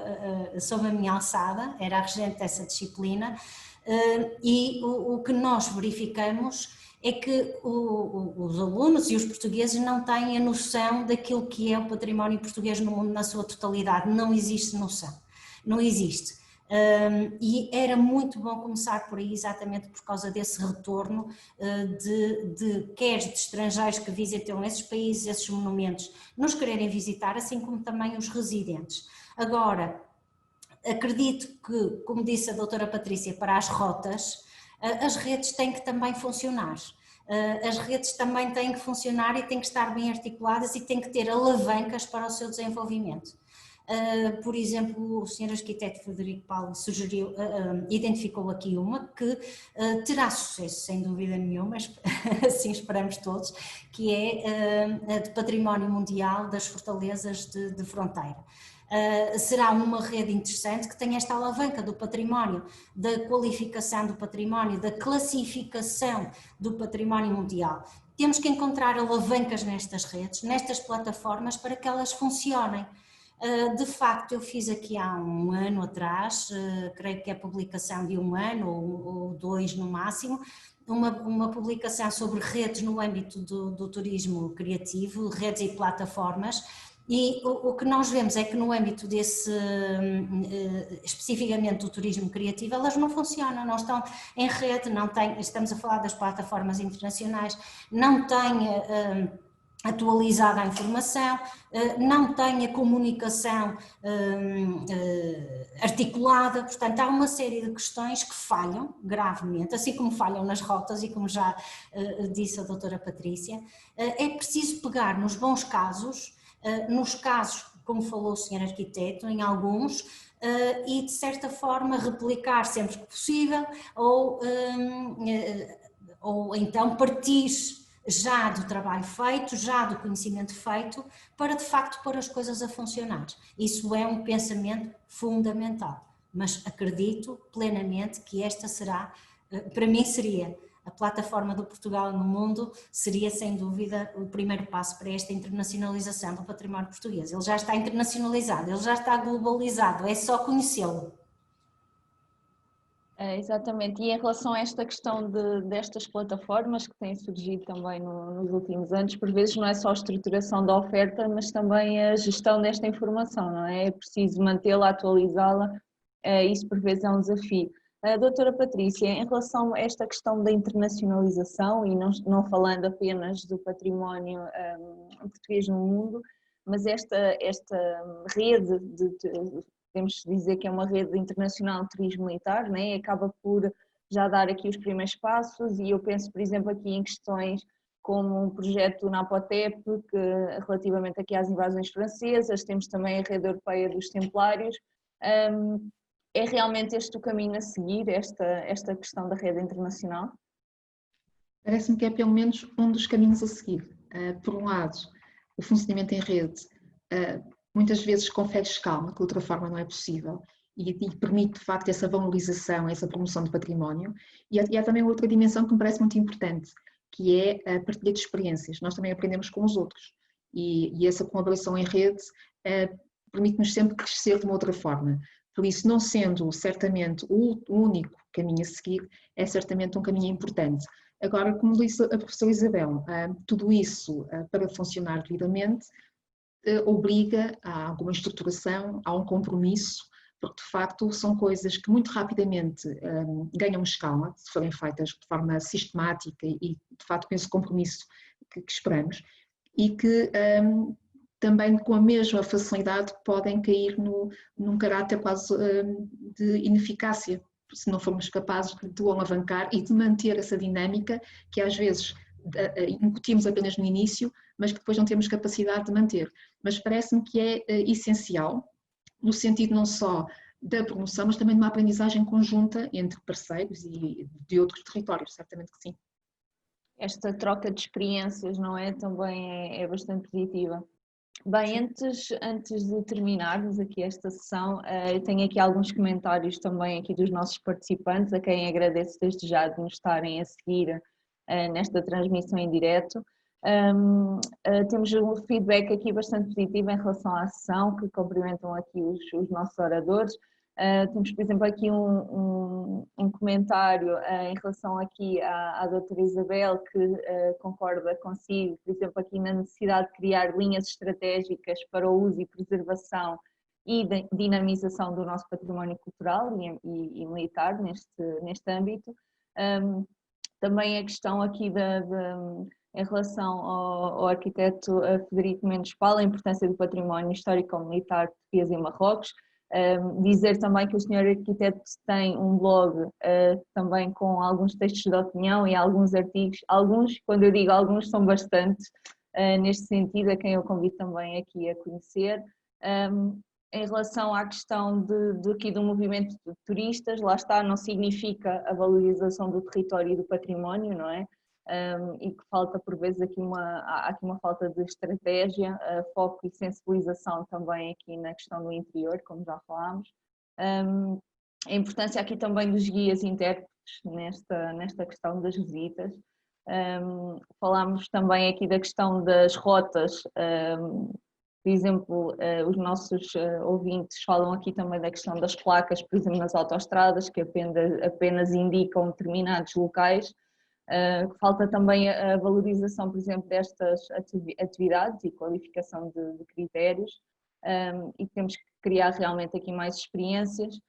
sob a minha alçada, era a regente dessa disciplina. E o que nós verificamos é que os alunos e os portugueses não têm a noção daquilo que é o património português no mundo na sua totalidade, não existe noção, não existe. E era muito bom começar por aí, exatamente por causa desse retorno quer de estrangeiros que visitam esses países, esses monumentos, nos quererem visitar, assim como também os residentes. Agora, acredito que, como disse a doutora Patrícia, para as rotas, as redes têm que também funcionar. As redes também têm que funcionar e têm que estar bem articuladas e têm que ter alavancas para o seu desenvolvimento. Por exemplo, o Sr. Arquiteto Frederico Paulo sugeriu, identificou aqui uma que terá sucesso, sem dúvida nenhuma, assim esperamos todos, que é a de Património Mundial das Fortalezas de Fronteira. Será uma rede interessante que tem esta alavanca do património, da qualificação do património, da classificação do património mundial. Temos que encontrar alavancas nestas redes, nestas plataformas, para que elas funcionem. De facto, eu fiz aqui há um ano atrás, creio que é a publicação de um ano ou 2 no máximo, uma publicação sobre redes no âmbito do turismo criativo, redes e plataformas. E o que nós vemos é que no âmbito desse, especificamente do turismo criativo, elas não funcionam, não estão em rede, não têm, estamos a falar das plataformas internacionais, não têm atualizada a informação, não têm a comunicação articulada, portanto há uma série de questões que falham gravemente, assim como falham nas rotas e como já disse a doutora Patrícia. É preciso pegar nos bons casos, nos casos, como falou o Sr. Arquiteto, em alguns, e de certa forma replicar sempre que possível, ou então partir já do trabalho feito, já do conhecimento feito, para de facto pôr as coisas a funcionar. Isso é um pensamento fundamental, mas acredito plenamente que esta será, para mim seria, a plataforma do Portugal no mundo, seria sem dúvida o primeiro passo para esta internacionalização do património português. Ele já está internacionalizado, ele já está globalizado, é só conhecê-lo. Exatamente, e em relação a esta questão destas plataformas que têm surgido também nos últimos anos, por vezes não é só a estruturação da oferta, mas também a gestão desta informação, não é? É preciso mantê-la, atualizá-la, isso por vezes é um desafio. Doutora Patrícia, em relação a esta questão da internacionalização, e não falando apenas do património português no mundo, mas esta rede podemos dizer que é uma rede internacional de turismo militar, né? Acaba por já dar aqui os primeiros passos, e eu penso, por exemplo, aqui em questões como um projeto na Napotep, que relativamente aqui às invasões francesas, temos também a rede europeia dos Templários. É realmente este o caminho a seguir, esta questão da rede internacional? Parece-me que é pelo menos um dos caminhos a seguir. Por um lado, o funcionamento em rede muitas vezes confere escala, que de outra forma não é possível, e permite de facto essa valorização, essa promoção do património. E há também outra dimensão que me parece muito importante, que é a partilha de experiências. Nós também aprendemos com os outros, e essa colaboração em rede permite-nos sempre crescer de uma outra forma. Por isso, não sendo certamente o único caminho a seguir, é certamente um caminho importante. Agora, como disse a professora Isabel, tudo isso para funcionar devidamente obriga a alguma estruturação, a um compromisso, porque de facto são coisas que muito rapidamente ganham escala, se forem feitas de forma sistemática e de facto com esse compromisso que esperamos, e que também com a mesma facilidade podem cair num caráter quase de ineficácia, se não formos capazes de o alavancar e de manter essa dinâmica que às vezes incutimos apenas no início, mas que depois não temos capacidade de manter. Mas parece-me que é essencial, no sentido não só da promoção, mas também de uma aprendizagem conjunta entre parceiros e de outros territórios, certamente que sim. Esta troca de experiências, não é? Também é bastante positiva. Bem, antes de terminarmos aqui esta sessão, eu tenho aqui alguns comentários também aqui dos nossos participantes, a quem agradeço desde já de nos estarem a seguir nesta transmissão em direto. Temos um feedback aqui bastante positivo em relação à sessão, que cumprimentam aqui os nossos oradores. Temos, por exemplo, aqui um comentário em relação aqui à doutora Isabel, que concorda consigo, por exemplo, aqui na necessidade de criar linhas estratégicas para o uso e preservação e dinamização do nosso património cultural e militar neste âmbito. Também a questão aqui em relação ao arquiteto Frederico Mendes Paulo, a importância do património histórico-militar português em Marrocos. Dizer também que o senhor arquiteto tem um blog também com alguns textos de opinião e alguns artigos, quando eu digo alguns, são bastantes neste sentido, a quem eu convido também aqui a conhecer. Em relação à questão aqui do movimento de turistas, lá está, não significa a valorização do território e do património, não é? E que falta por vezes há aqui uma falta de estratégia, foco e sensibilização também aqui na questão do interior, como já falámos. A importância aqui também dos guias intérpretes nesta questão das visitas. Falámos também aqui da questão das rotas. Por exemplo, os nossos ouvintes falam aqui também da questão das placas, por exemplo, nas autoestradas, que apenas indicam determinados locais. Falta também a valorização, por exemplo, destas atividades e qualificação de critérios, e temos que criar realmente aqui mais experiências.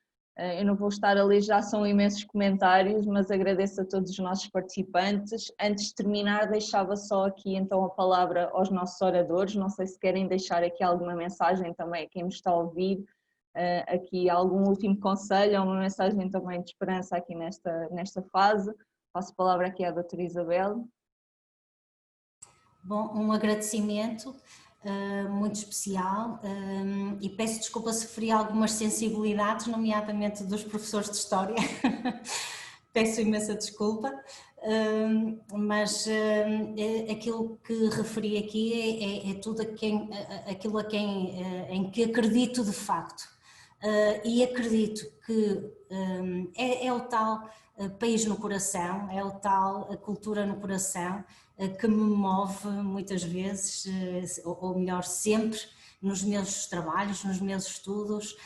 Eu não vou estar a ler, já são imensos comentários, mas agradeço a todos os nossos participantes. Antes de terminar, deixava só aqui então a palavra aos nossos oradores, não sei se querem deixar aqui alguma mensagem também a quem nos está a ouvir, aqui algum último conselho, uma mensagem também de esperança aqui nesta fase. Passo a palavra aqui à doutora Isabel. Bom, um agradecimento muito especial e peço desculpa se feri algumas sensibilidades, nomeadamente dos professores de História, peço imensa desculpa, mas aquilo que referi aqui é tudo aquilo em que acredito de facto, e acredito que é o tal país no coração, é o tal cultura no coração que me move muitas vezes, ou melhor, sempre nos meus trabalhos, nos meus estudos,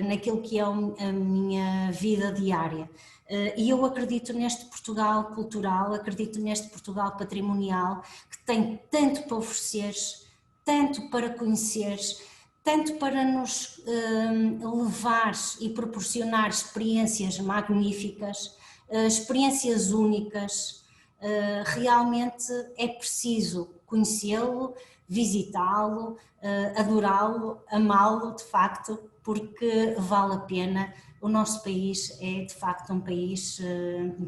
naquilo que é a minha vida diária. E eu acredito neste Portugal cultural, acredito neste Portugal patrimonial, que tem tanto para oferecer, tanto para conhecer, tanto para nos levar e proporcionar experiências magníficas, experiências únicas. Realmente é preciso conhecê-lo, visitá-lo, adorá-lo, amá-lo de facto, porque vale a pena. O nosso país é de facto um país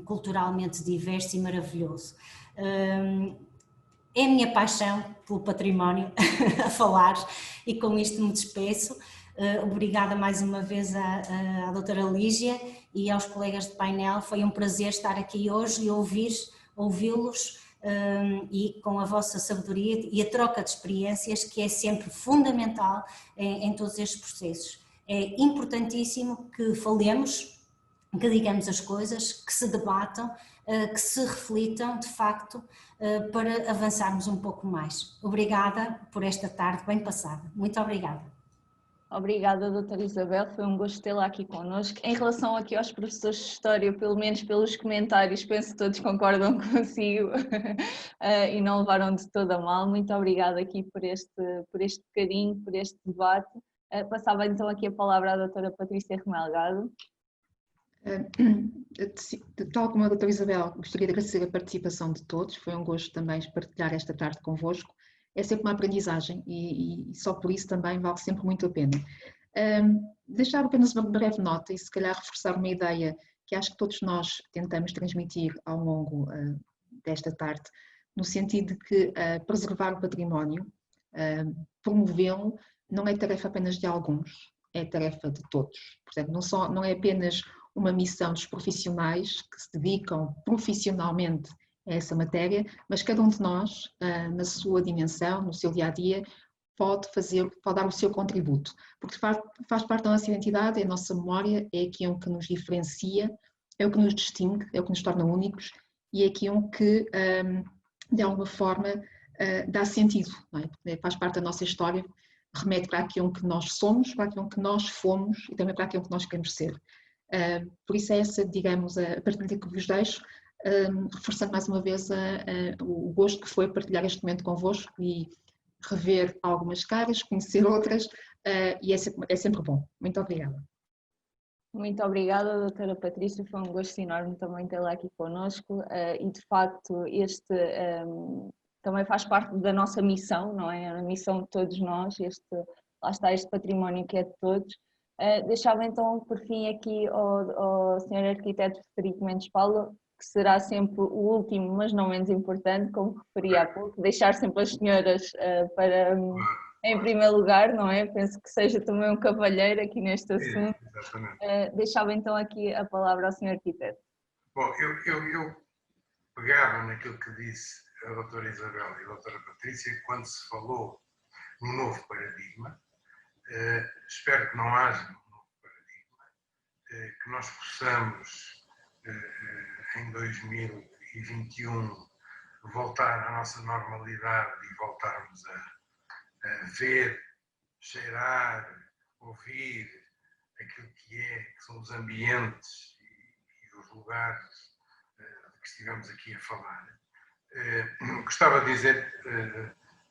culturalmente diverso e maravilhoso. É a minha paixão pelo património a falar, e com isto me despeço. Obrigada mais uma vez à doutora Lígia e aos colegas de painel. Foi um prazer estar aqui hoje e ouvi-los e com a vossa sabedoria e a troca de experiências, que é sempre fundamental em todos estes processos. É importantíssimo que falemos, que digamos as coisas, que se debatam, que se reflitam de facto, para avançarmos um pouco mais. Obrigada por esta tarde bem passada. Muito obrigada. Obrigada, doutora Isabel, foi um gosto tê-la aqui connosco. Em relação aqui aos professores de História, pelo menos pelos comentários, penso que todos concordam consigo e não levaram de todo a mal. Muito obrigada aqui por este bocadinho, por este debate. Passava então aqui a palavra à doutora Patrícia Remelgado. Tal como a doutora Isabel, gostaria de agradecer a participação de todos, foi um gosto também partilhar esta tarde convosco. É sempre uma aprendizagem e só por isso também vale sempre muito a pena. Deixar apenas uma breve nota e se calhar reforçar uma ideia que acho que todos nós tentamos transmitir ao longo desta tarde, no sentido de que preservar o património, promovê-lo, não é tarefa apenas de alguns, é tarefa de todos. Portanto, não é apenas uma missão dos profissionais que se dedicam profissionalmente a essa matéria, mas cada um de nós, na sua dimensão, no seu dia-a-dia, pode dar o seu contributo, porque faz parte da nossa identidade, é a nossa memória, é aquilo que nos diferencia, é o que nos distingue, é o que nos torna únicos e é aquilo que, de alguma forma, dá sentido, não é? Faz parte da nossa história, remete para aquilo que nós somos, para aquilo que nós fomos e também para aquilo que nós queremos ser. Por isso é essa, digamos, a partilha que vos deixo, reforçando mais uma vez o gosto que foi partilhar este momento convosco e rever algumas caras, conhecer outras, e é sempre bom. Muito obrigada. Muito obrigada, doutora Patrícia, foi um gosto enorme também tê-la aqui connosco e de facto este também faz parte da nossa missão, não é? A missão de todos nós, lá está este património que é de todos. Deixava então por fim aqui ao Sr. Arquiteto Frederico Mendes Paula, que será sempre o último, mas não menos importante, como referi há pouco, deixar sempre as senhoras para... em primeiro lugar, não é? Penso que seja também um cavalheiro aqui neste assunto. Exatamente. Deixava então aqui a palavra ao Sr. Arquiteto. Bom, eu pegava naquilo que disse a doutora Isabel e a doutora Patrícia quando se falou no novo paradigma. Espero que não haja um novo paradigma, que nós possamos, em 2021, voltar à nossa normalidade e voltarmos a ver, cheirar, ouvir aquilo que são os ambientes e os lugares de que estivemos aqui a falar. Gostava de dizer,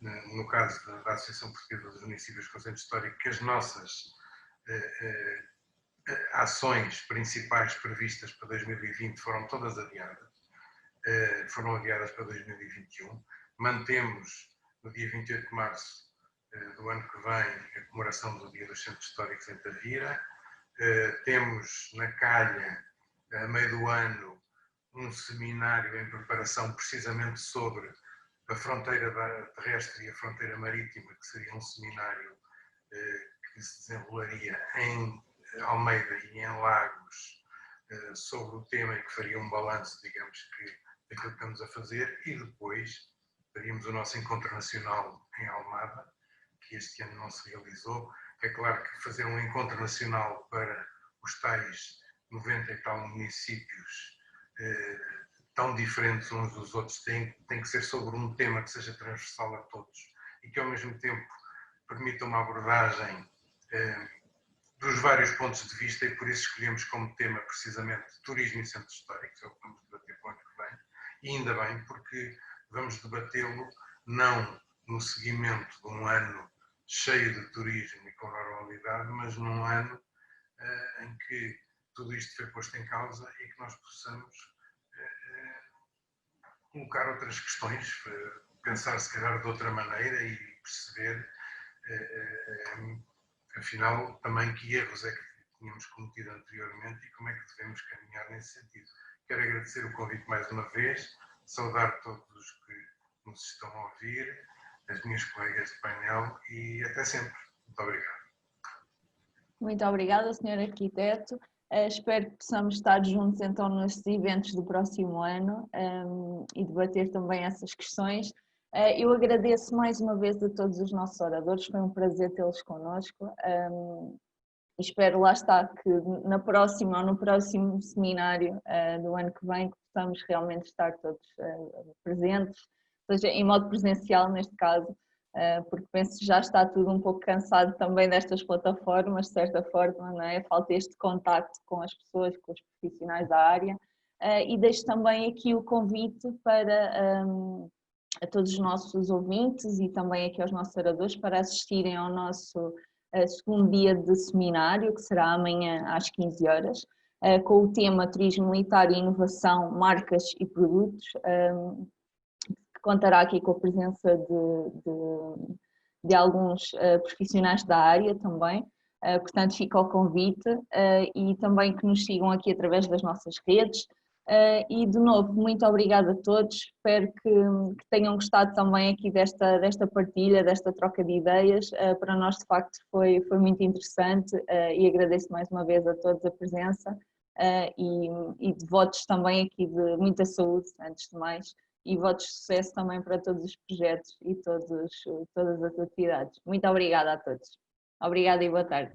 no caso da Associação Portuguesa dos Municípios com Centro Histórico, que as nossas ações principais previstas para 2020 foram todas adiadas, foram adiadas para 2021. Mantemos no dia 28 de março do ano que vem a comemoração do Dia dos Centros Históricos em Tavira. Temos na Calha, a meio do ano, um seminário em preparação precisamente sobre a fronteira terrestre e a fronteira marítima, que seria um seminário que se desenrolaria em Almeida e em Lagos sobre o tema e que faria um balanço, digamos, daquilo que estamos a fazer, e depois teríamos o nosso encontro nacional em Almada, que este ano não se realizou. É claro que fazer um encontro nacional para os tais 90 e tal municípios tão diferentes uns dos outros tem que ser sobre um tema que seja transversal a todos e que ao mesmo tempo permita uma abordagem dos vários pontos de vista, e por isso escolhemos como tema precisamente turismo e centros históricos, é o que vamos debater para o ano que vem, e ainda bem, porque vamos debatê-lo não no seguimento de um ano cheio de turismo e com normalidade, mas num ano em que tudo isto foi posto em causa e que nós possamos colocar outras questões, pensar se calhar de outra maneira e perceber, afinal, também que erros é que tínhamos cometido anteriormente e como é que devemos caminhar nesse sentido. Quero agradecer o convite mais uma vez, saudar todos os que nos estão a ouvir, as minhas colegas de painel, e até sempre. Muito obrigado. Muito obrigada, Sr. Arquiteto. Espero que possamos estar juntos então nestes eventos do próximo ano e debater também essas questões. Eu agradeço mais uma vez a todos os nossos oradores, foi um prazer tê-los connosco. Espero, lá está, que na próxima ou no próximo seminário do ano que vem que possamos realmente estar todos presentes, seja em modo presencial neste caso, porque penso que já está tudo um pouco cansado também destas plataformas, de certa forma, não é? Falta este contacto com as pessoas, com os profissionais da área, e deixo também aqui o convite para a todos os nossos ouvintes e também aqui aos nossos oradores para assistirem ao nosso segundo dia de seminário, que será amanhã às 15 horas, com o tema Turismo Militar e Inovação, Marcas e Produtos, que contará aqui com a presença de alguns profissionais da área também, portanto fica o convite e também que nos sigam aqui através das nossas redes. E de novo, muito obrigada a todos, espero que tenham gostado também aqui desta partilha, desta troca de ideias. Para nós de facto foi muito interessante e agradeço mais uma vez a todos a presença e de votos também aqui de muita saúde, antes de mais, e votos de sucesso também para todos os projetos e todas as atividades. Muito obrigada a todos. Obrigada e boa tarde.